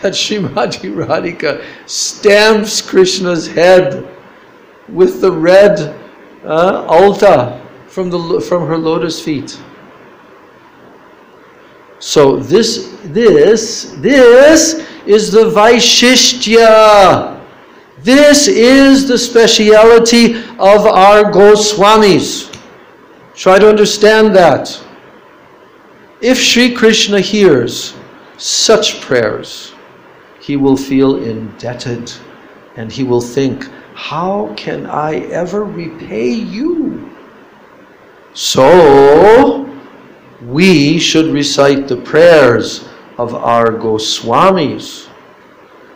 that Srimati Radhika stamps Krishna's head with the red alta from her lotus feet? So this is the Vaishishtya. This is the speciality of our Goswamis. Try to understand that. If Sri Krishna hears such prayers, he will feel indebted and he will think, how can I ever repay you? So, we should recite the prayers of our Goswamis.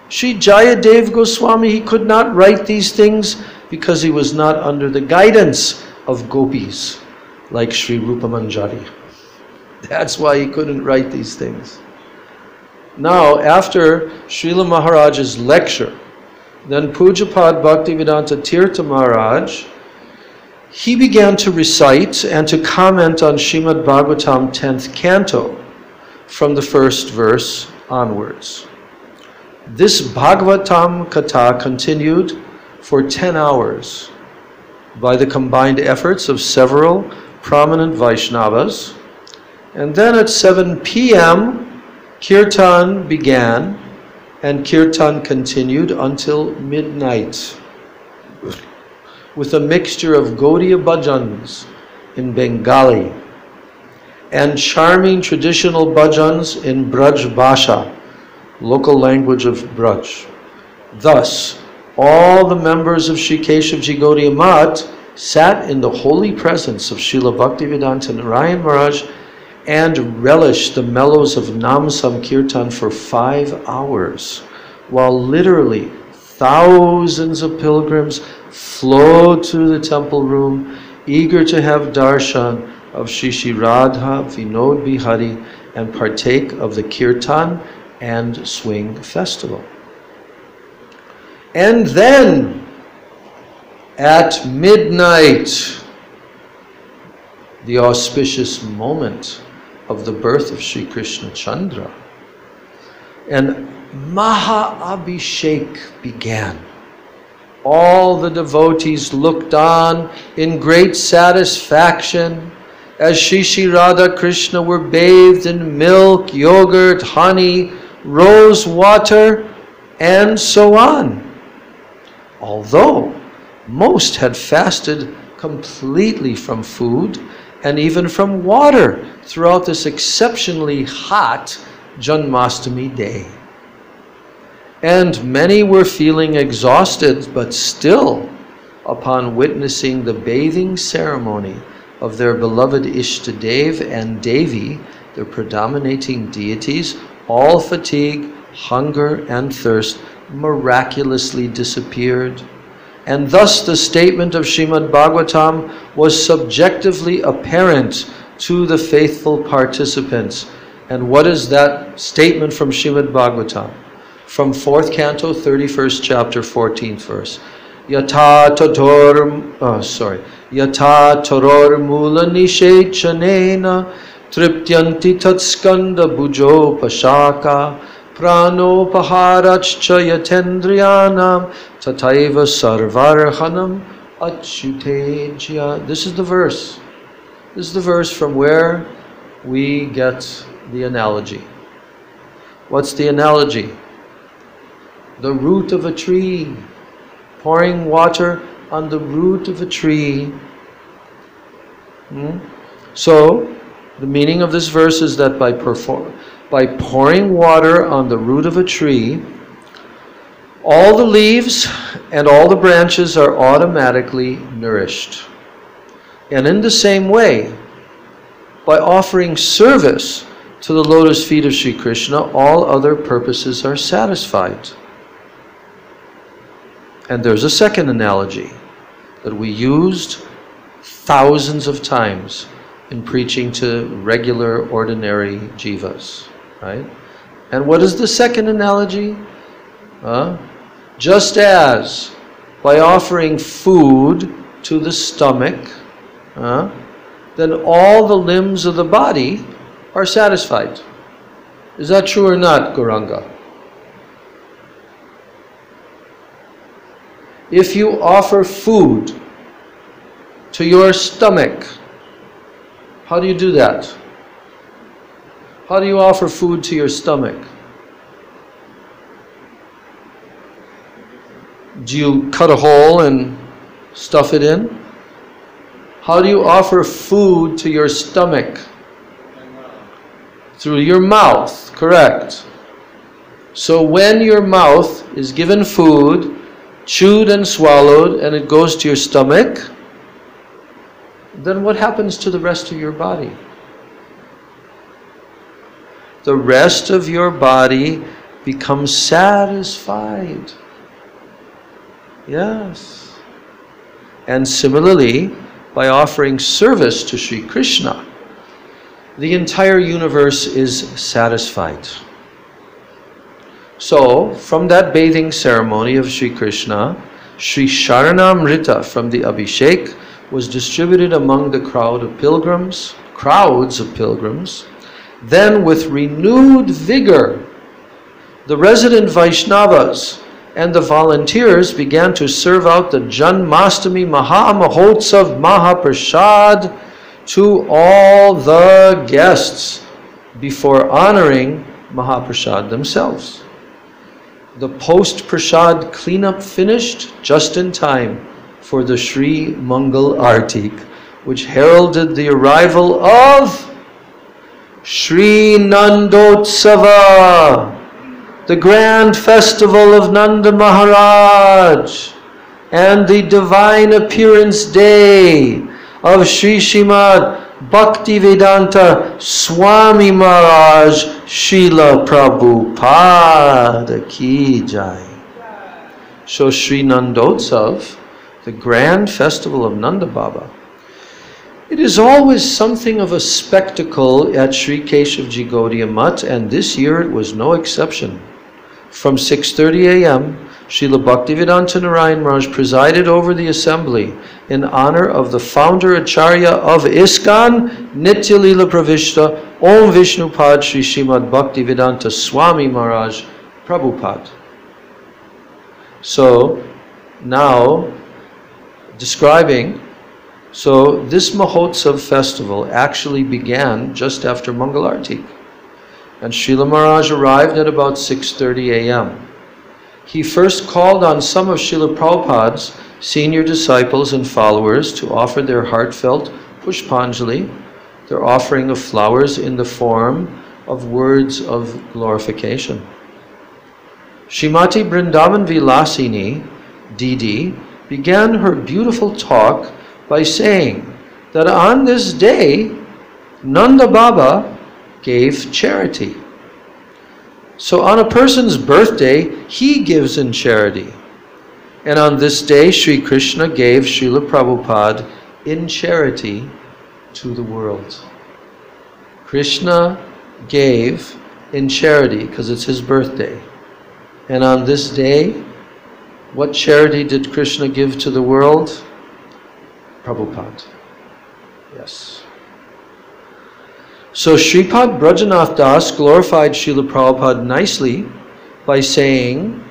Sri Jayadev Goswami, he could not write these things because he was not under the guidance of gopis like Sri Rupa Manjari. That's why he couldn't write these things. Now, after Srila Maharaj's lecture, then Pujapad Bhaktivedanta Tirtha Maharaj, he began to recite and to comment on Srimad Bhagavatam 10th canto from the first verse onwards. This Bhagavatam Katha continued for 10 hours by the combined efforts of several prominent Vaishnavas. And then at 7 p.m., Kirtan began, and Kirtan continued until midnight with a mixture of Gaudiya bhajans in Bengali and charming traditional bhajans in Braj Bhasha, local language of Braj. Thus, all the members of Sri Keshavaji Gaudiya Math sat in the holy presence of Srila Bhaktivedanta Narayan Maharaj and relish the mellows of Nam Samkirtan for 5 hours, while literally thousands of pilgrims flow to the temple room, eager to have darshan of Shri Radha Vinod Bihari and partake of the Kirtan and Swing Festival. And then, at midnight, the auspicious moment of the birth of Sri Krishna Chandra, and Maha Abhishek began. All the devotees looked on in great satisfaction as Shri Radha Krishna were bathed in milk, yogurt, honey, rose water, and so on. Although most had fasted completely from food and even from water throughout this exceptionally hot Janmastami day. And many were feeling exhausted, but still, upon witnessing the bathing ceremony of their beloved Ishtadev and Devi, their predominating deities, all fatigue, hunger, and thirst miraculously disappeared. And thus the statement of Srimad Bhagavatam was subjectively apparent to the faithful participants. And what is that statement from Srimad Bhagavatam? From 4th canto, 31st chapter, 14th verse. Yata toror mula nishechanena triptyanti tatskanda bujo pashaka prano paharachcha yatendriyanam tataiva sarvarhanam achyutejya. This is the verse. This is the verse from where we get the analogy. What's the analogy? The root of a tree. Pouring water on the root of a tree. So, the meaning of this verse is that by pouring water on the root of a tree, all the leaves and all the branches are automatically nourished. And in the same way, by offering service to the lotus feet of Sri Krishna, all other purposes are satisfied. And there's a second analogy that we used thousands of times in preaching to regular, ordinary jivas, right? And what is the second analogy? Just as by offering food to the stomach, then all the limbs of the body are satisfied. Is that true or not, Gauranga? If you offer food to your stomach, how do you do that? How do you offer food to your stomach? Do you cut a hole and stuff it in? How do you offer food to your stomach? Through your mouth, correct. So when your mouth is given food, chewed and swallowed, and it goes to your stomach, then what happens to the rest of your body? The rest of your body becomes satisfied. Yes. And similarly, by offering service to Sri Krishna, the entire universe is satisfied. So, from that bathing ceremony of Sri Krishna, Sri Sharanamrita from the Abhishek was distributed among the crowds of pilgrims. Then with renewed vigor, the resident Vaishnavas and the volunteers began to serve out the Janmastami Mahamahotsav Mahaprasad to all the guests before honoring Mahaprasad themselves. The post-prasad cleanup finished just in time for the Sri Mangal Artik, which heralded the arrival of Sri Nandotsava, the grand festival of Nanda Maharaj, and the divine appearance day of Sri Srimad Bhaktivedanta Swami Maharaj Srila Prabhupada Ki Jai. So Sri Nandotsav, the grand festival of Nanda Baba, it is always something of a spectacle at Sri Keshavji Gaudiya Math, and this year it was no exception. From 6:30 a.m., Srila Bhaktivedanta Narayan Maharaj presided over the assembly in honor of the founder Acharya of ISKCON, Nitya Lila Pravishta, Om Vishnu Pad Sri Srimad Bhaktivedanta Swami Maharaj Prabhupada. So, now, describing, so this Mahotsav festival actually began just after Mangalarti. And Srila Maharaj arrived at about 6:30 a.m. He first called on some of Srila Prabhupada's senior disciples and followers to offer their heartfelt Pushpanjali, their offering of flowers in the form of words of glorification. Srimati Vrindavan Vilasini, Didi, began her beautiful talk by saying that on this day, Nanda Baba gave charity. So on a person's birthday, he gives in charity. And on this day, Sri Krishna gave Srila Prabhupada in charity to the world. Krishna gave in charity because it's his birthday. And on this day, what charity did Krishna give to the world? Prabhupada. Yes. So Sripad Brajanath Das glorified Srila Prabhupada nicely by saying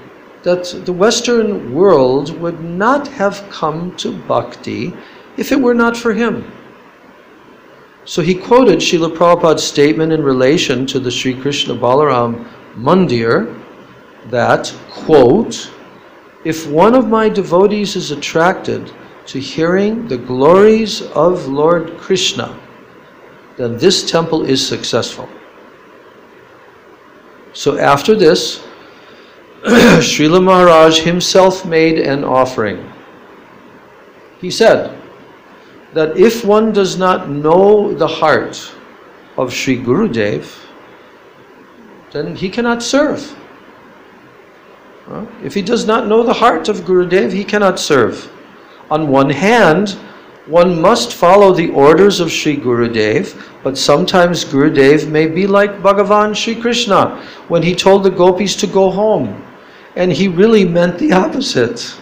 that the Western world would not have come to bhakti if it were not for him. So he quoted Srila Prabhupada's statement in relation to the Sri Krishna Balaram Mandir that, quote, if one of my devotees is attracted to hearing the glories of Lord Krishna, then this temple is successful. So after this, Srila Maharaj himself made an offering. He said that if one does not know the heart of Sri Gurudev, then he cannot serve. If he does not know the heart of Gurudev, he cannot serve. On one hand, one must follow the orders of Sri Gurudev, but sometimes Gurudev may be like Bhagavan Sri Krishna when he told the gopis to go home, and he really meant the opposite.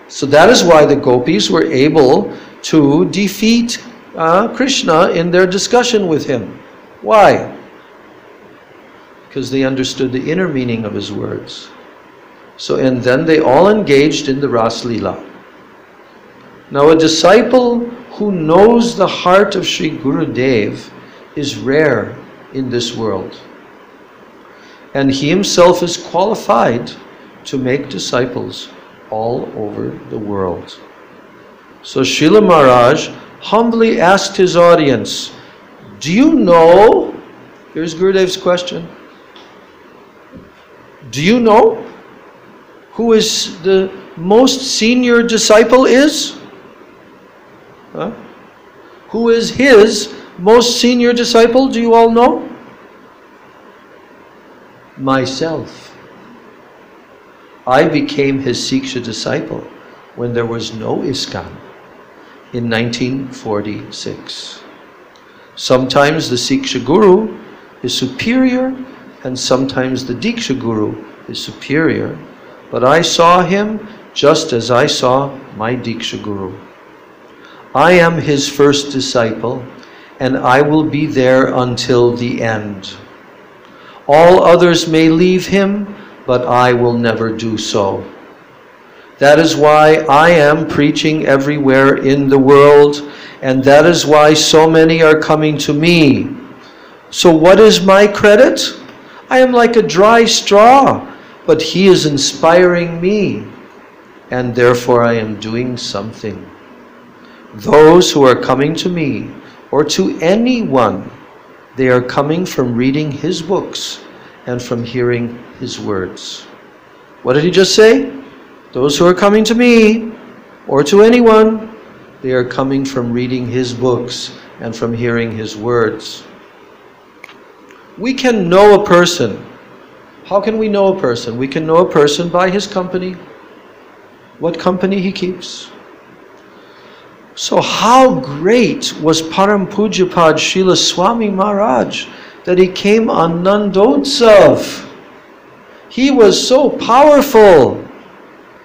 So that is why the gopis were able to defeat Krishna in their discussion with him. Why? Because they understood the inner meaning of his words. So, and then they all engaged in the Ras Leela. Now, a disciple who knows the heart of Sri Gurudev is rare in this world. And he himself is qualified to make disciples all over the world. So Srila Maharaj humbly asked his audience, do you know, here's Gurudev's question, do you know who is the most senior disciple is? Who is his most senior disciple? Do you all know? Myself. I became his Siksha disciple when there was no ISKCON in 1946. Sometimes the Siksha Guru is superior and sometimes the Diksha Guru is superior, but I saw him just as I saw my Diksha Guru. I am his first disciple, and I will be there until the end. All others may leave him, but I will never do so. That is why I am preaching everywhere in the world, and that is why so many are coming to me. So what is my credit? I am like a dry straw, but he is inspiring me, and therefore I am doing something. Those who are coming to me, or to anyone, they are coming from reading his books and from hearing his words. What did he just say? Those who are coming to me, or to anyone, they are coming from reading his books and from hearing his words. We can know a person. How can we know a person? We can know a person by his company, what company he keeps. So how great was Param Pujyapad Srila Swami Maharaj that he came on Nandotsav. He was so powerful.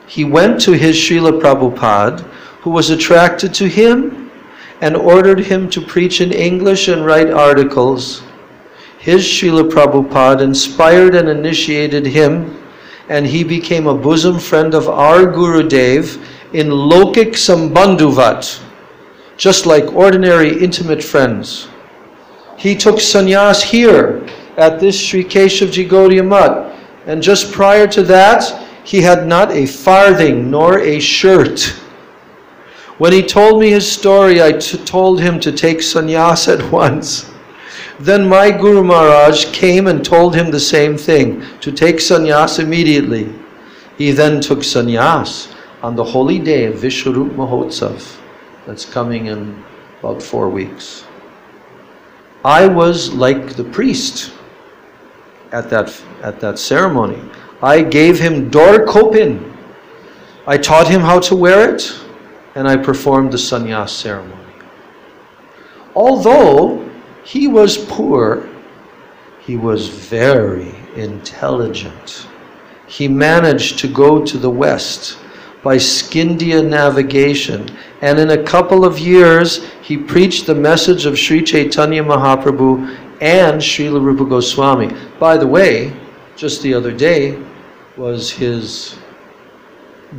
He went to his Srila Prabhupada, who was attracted to him and ordered him to preach in English and write articles. His Srila Prabhupada inspired and initiated him, and he became a bosom friend of our Gurudev in Lokik Sambandhuvat, just like ordinary intimate friends. He took sannyas here at this Sri Keshavji Gaudiya Math, and just prior to that, he had not a farthing nor a shirt. When he told me his story, I told him to take sannyas at once. Then my Guru Maharaj came and told him the same thing, to take sannyas immediately. He then took sannyas on the holy day of Vishwarup Mahotsav. That's coming in about 4 weeks. I was like the priest at that ceremony. I gave him Dor Kopin. I taught him how to wear it, and I performed the sannyas ceremony. Although he was poor, he was very intelligent. He managed to go to the West by Scindia navigation, and in a couple of years he preached the message of Sri Chaitanya Mahaprabhu and Srila Rupa Goswami. By the way, just the other day was his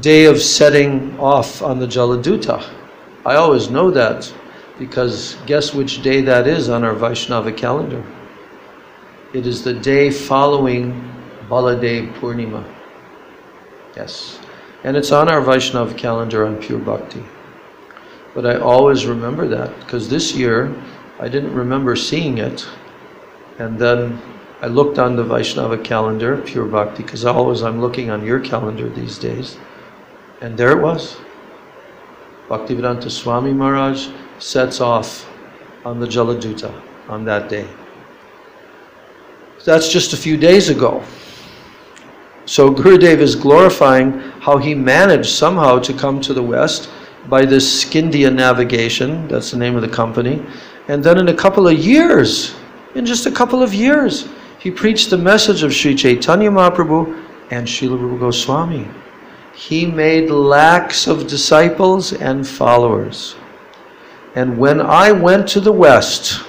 day of setting off on the Jaladuta. I always know that, because guess which day that is on our Vaishnava calendar? It is the day following Baladev Purnima. Yes. And it's on our Vaishnava calendar on Pure Bhakti. But I always remember that, because this year I didn't remember seeing it. And then I looked on the Vaishnava calendar, Pure Bhakti, because I'm looking on your calendar these days. And there it was. Bhaktivedanta Swami Maharaj sets off on the Jaladuta on that day. That's just a few days ago. So Gurudev is glorifying how he managed somehow to come to the West by this Scindia navigation, that's the name of the company, and then in just a couple of years, he preached the message of Sri Chaitanya Mahaprabhu and Srila Rupa Goswami. He made lakhs of disciples and followers. And when I went to the West,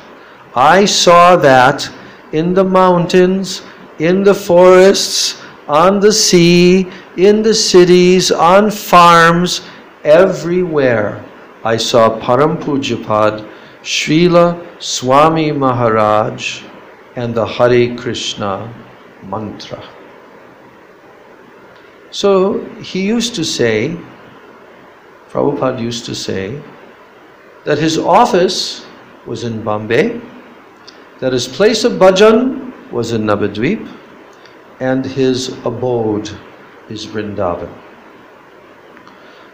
I saw that in the mountains, in the forests, on the sea, in the cities, on farms, everywhere I saw Param Pujyapad, Srila Swami Maharaj, and the Hare Krishna mantra. So he used to say, Prabhupada used to say, that his office was in Bombay, that his place of bhajan was in Navadvip, and his abode is Vrindavan.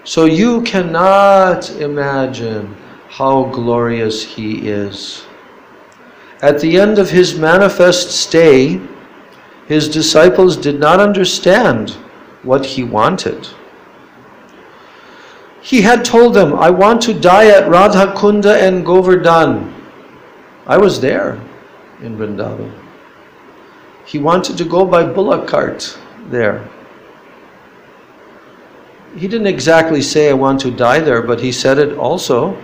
So you cannot imagine how glorious he is. At the end of his manifest stay, his disciples did not understand what he wanted. He had told them, I want to die at Radha Kunda and Govardhan. I was there in Vrindavan. He wanted to go by bullock cart there. He didn't exactly say, I want to die there, but he said it also.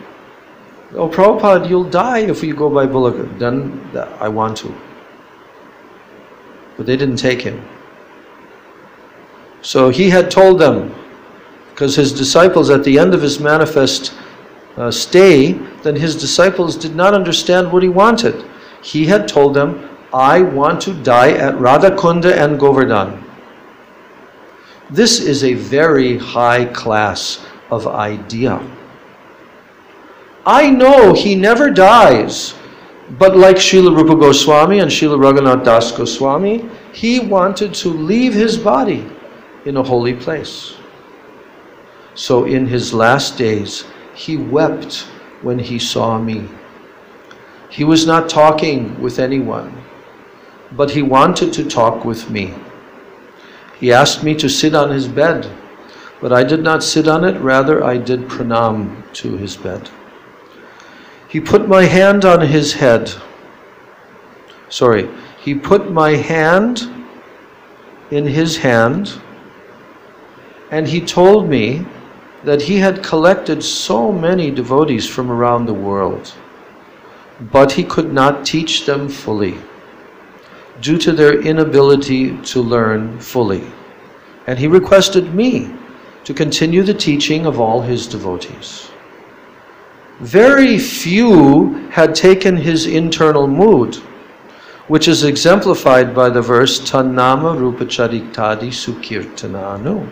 Oh, Prabhupada, you'll die if you go by bullock cart. Then I want to. But they didn't take him. So he had told them, because his disciples at the end of his manifest stay, then his disciples did not understand what he wanted. He had told them, I want to die at Radhakunda and Govardhan. This is a very high class of idea. I know he never dies, but like Srila Rupa Goswami and Srila Raghunath Das Goswami, he wanted to leave his body in a holy place. So in his last days, he wept when he saw me. He was not talking with anyone, but he wanted to talk with me. He asked me to sit on his bed, but I did not sit on it, rather I did pranam to his bed. He put my hand on his head. He put my hand in his hand, and he told me that he had collected so many devotees from around the world, but he could not teach them fully due to their inability to learn fully. And he requested me to continue the teaching of all his devotees. Very few had taken his internal mood, which is exemplified by the verse Tannama Rupachariktadi Sukirtananu.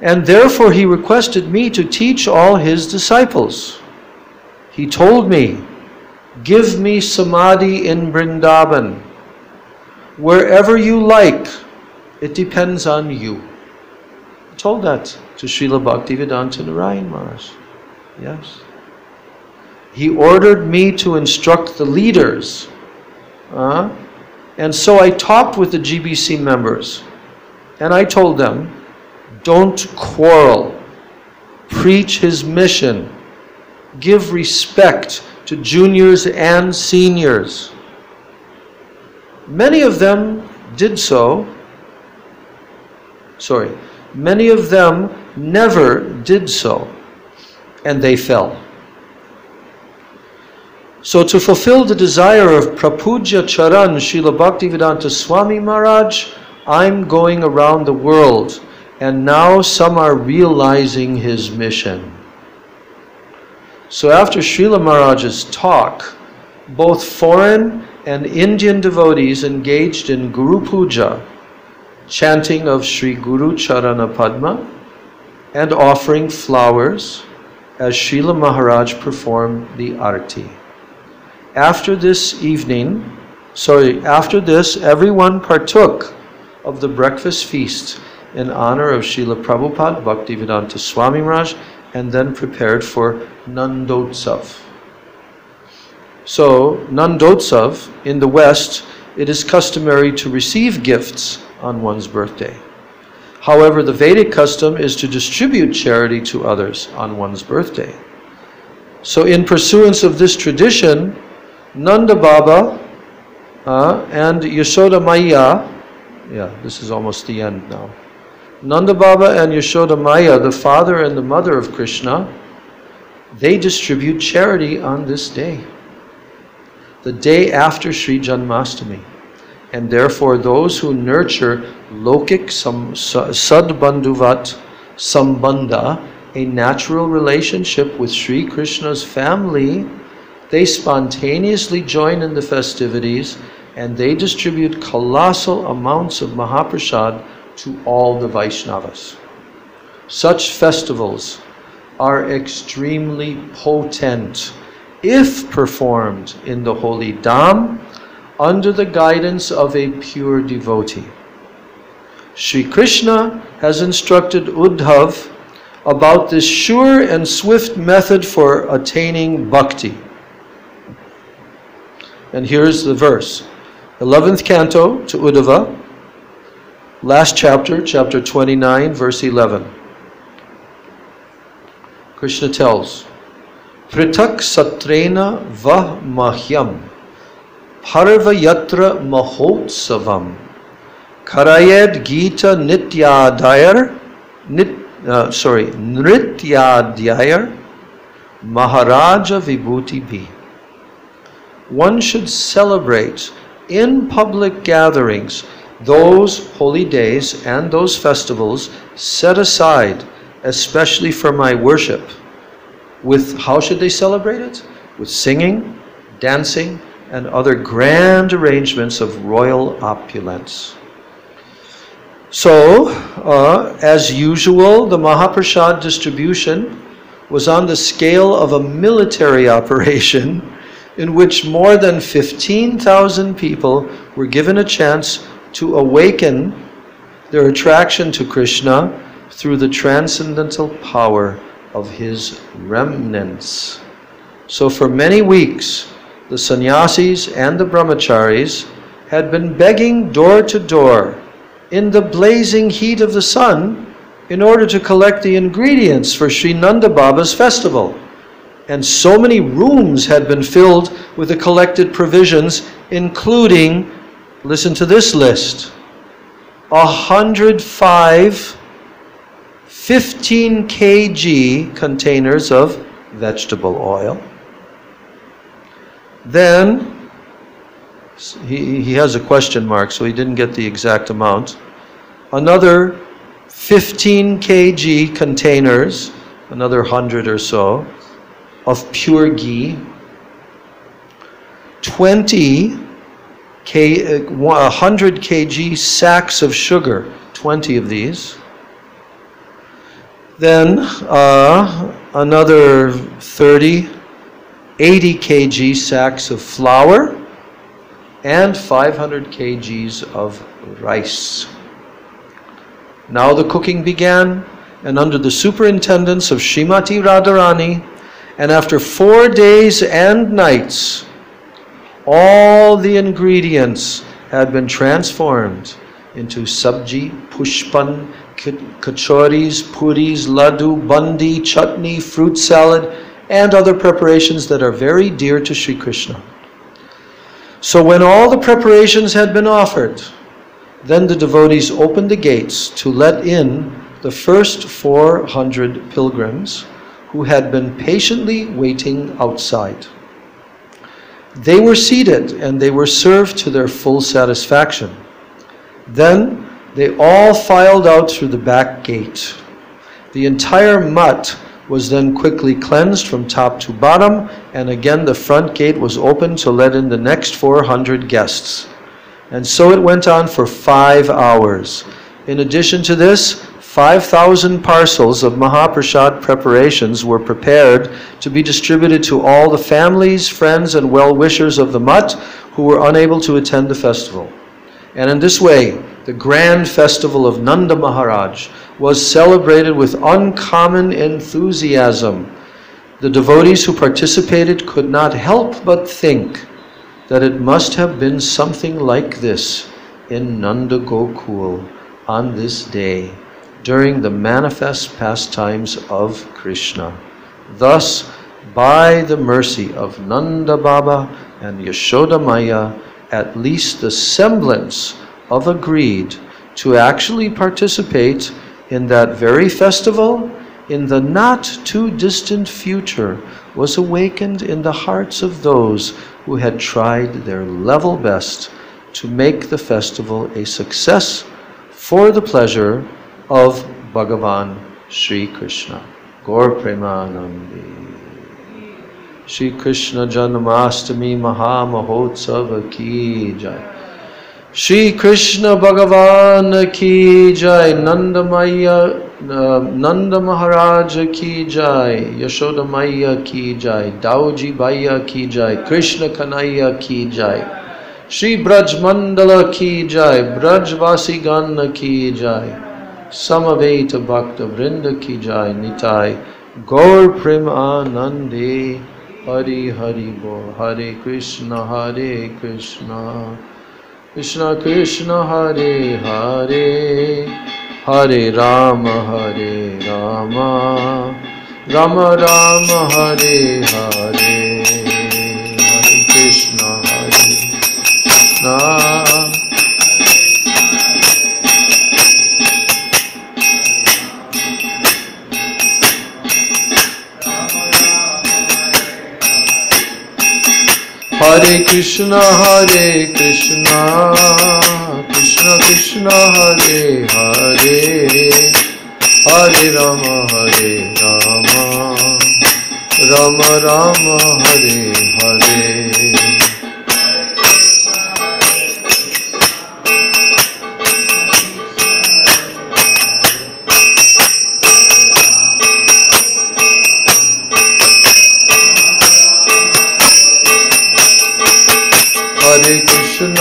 And therefore he requested me to teach all his disciples. He told me, give me samadhi in Vrindavan. Wherever you like, it depends on you. I told that to Srila Bhaktivedanta Narayan Maharaj. Yes. He ordered me to instruct the leaders. And so I talked with the GBC members. And I told them, don't quarrel. Preach his mission. Give respect to juniors and seniors. Many of them did so. Many of them never did so. And they fell. So to fulfill the desire of Prapuja Charan Srila Bhaktivedanta Swami Maharaj, I'm going around the world, and now some are realizing his mission. So after Srila Maharaj's talk, both foreign and Indian devotees engaged in Guru Puja, chanting of Sri Guru Charana Padma, and offering flowers as Srila Maharaj performed the arati. After this, everyone partook of the breakfast feast in honor of Srila Prabhupada Bhaktivedanta Swami Maharaj, and then prepared for Nandotsav. So, Nandotsav, in the West, it is customary to receive gifts on one's birthday. However, the Vedic custom is to distribute charity to others on one's birthday. So, in pursuance of this tradition, Nanda Baba and Yashoda Maya, this is almost the end now. Nanda Baba and Yashoda Maya, the father and the mother of Krishna, they distribute charity on this day, the day after Sri Janmastami. And therefore those who nurture lokik sadbandhuvat sambandha, a natural relationship with Sri Krishna's family, they spontaneously join in the festivities, and they distribute colossal amounts of Mahaprasad to all the Vaishnavas. Such festivals are extremely potent if performed in the holy Dham under the guidance of a pure devotee. Sri Krishna has instructed Uddhav about this sure and swift method for attaining bhakti. And here's the verse. 11th canto to Uddhava, last chapter, chapter 29, verse 11. Krishna tells, Pritak satrena vah mahyam parva yatra mahotsavam karayed gita nrityadhyayar maharaja vibhuti bhi. One should celebrate in public gatherings those holy days and those festivals set aside especially for my worship. With, how should they celebrate it? With singing, dancing, and other grand arrangements of royal opulence. So, as usual, the Mahaprasad distribution was on the scale of a military operation in which more than 15,000 people were given a chance to awaken their attraction to Krishna through the transcendental power of his remnants. So for many weeks, the sannyasis and the brahmacharis had been begging door to door in the blazing heat of the sun in order to collect the ingredients for Sri Nanda Baba's festival. And so many rooms had been filled with the collected provisions, including, listen to this list, 105 15 kg containers of vegetable oil. Then, he has a question mark, so he didn't get the exact amount. Another 15 kg containers, another 100 or so, of pure ghee. 100 kg sacks of sugar, 20 of these. Then another 80 kg sacks of flour, and 500 kgs of rice. Now the cooking began, and under the superintendence of Srimati Radharani, and after 4 days and nights, all the ingredients had been transformed into sabji, pushpan, kachoris, puris, laddu, bundi, chutney, fruit salad, and other preparations that are very dear to Sri Krishna. So when all the preparations had been offered, then the devotees opened the gates to let in the first 400 pilgrims who had been patiently waiting outside. They were seated and they were served to their full satisfaction. Then they all filed out through the back gate. The entire mutt was then quickly cleansed from top to bottom, and again the front gate was opened to let in the next 400 guests. And so it went on for 5 hours. In addition to this, 5,000 parcels of Mahaprasad preparations were prepared to be distributed to all the families, friends, and well-wishers of the mutt who were unable to attend the festival. And in this way, the grand festival of Nanda Maharaj was celebrated with uncommon enthusiasm. The devotees who participated could not help but think that it must have been something like this in Nanda Gokul on this day, during the manifest pastimes of Krishna. Thus, by the mercy of Nanda Baba and Yashoda Maya, at least the semblance of a greed to actually participate in that very festival in the not too distant future was awakened in the hearts of those who had tried their level best to make the festival a success for the pleasure of Bhagavan Sri Krishna. Gaur Premanandi. Shri Krishna Janmastami Maha Mahotsava ki jai. Shri Krishna Bhagavan ki jai. Nanda Maharaj ki jai. Yashoda Maya ki jai. Dauji Bhaiya ki jai. Krishna Kanaya ki jai. Shri Braj Mandala ki jai. Brajvasi Ganna ki jai. Samaveta Bhakta Vrinda ki jai. Nitai Gaur Prem Anande. Hari Hari Bol. Hare Krishna Krishna Krishna Hare Hare, Hare Rama Rama Rama Hare Hare, Hare Krishna Hare Krishna Krishna Krishna Hare Hare, Hare Rama Rama Rama Hare Hare.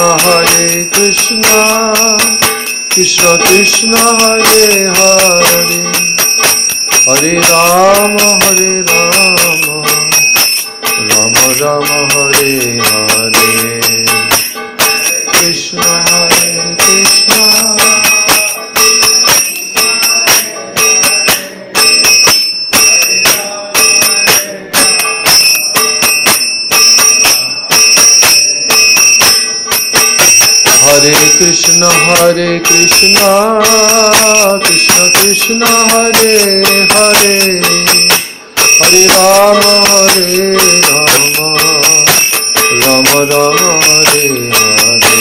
Hare Krishna Krishna Krishna Hare Hare, Hare Rama Rama Rama Hare Hare Krishna Hare Krishna Hare Krishna Krishna Krishna Hare Hare Hare Rama Rama Rama Hare Hare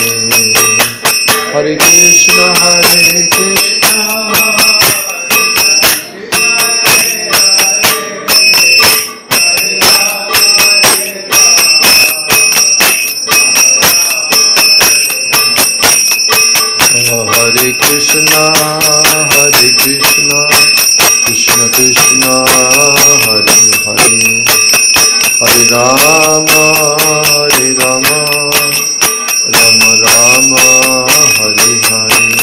Hare Krishna Hare Krishna Krishna Krishna Hare Hare Hare Rama Rama Rama Hare Hare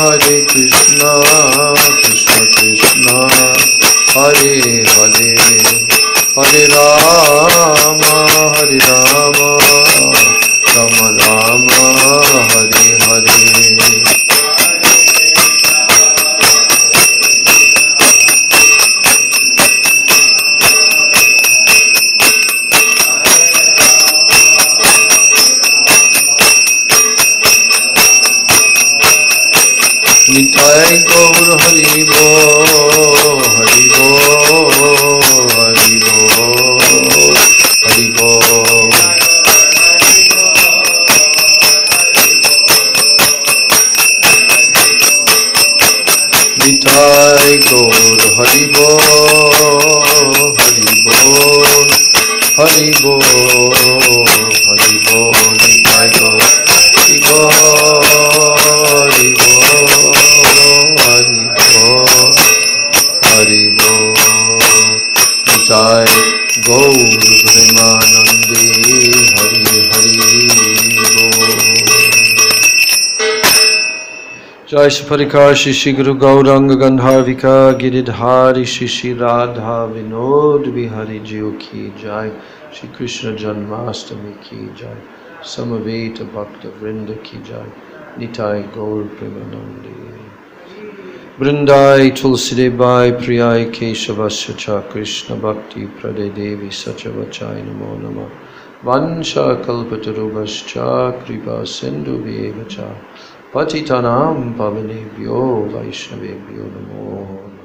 Hare Krishna Krishna Krishna Hare Hare Hare Rama Rama Rama Hare Hare Nitai Gaur Hari Bo Hari Bo Hari Bo Hari Bo Nitai Gaur Hari Bo Hari Bo Hari Bo Hari Bo Nitai Gaur Hari Bo Hari Bo Hari Bo Nitai Gaur Premanande Hari Hari Bo Jai Saparikar Shri Guru Gauranga Gandharvika Giridhari Shri Radha Vinod Bihari Jiyo Ki Jai Shri Krishna Janmastami Ki Jai Samaveta Bhakta Vrinda Ki Jai Nitai Gaur Premanande Vrindai Tulsidebai Priyai Keshavasya Cha Krishna Bhakti Prade Devi Sachavachai Namo Nama Vansha Kalpatarubhascha Kripa Sindhu Vyevacha Patitanam Pavanebhyo Vaishnavebhyo Namo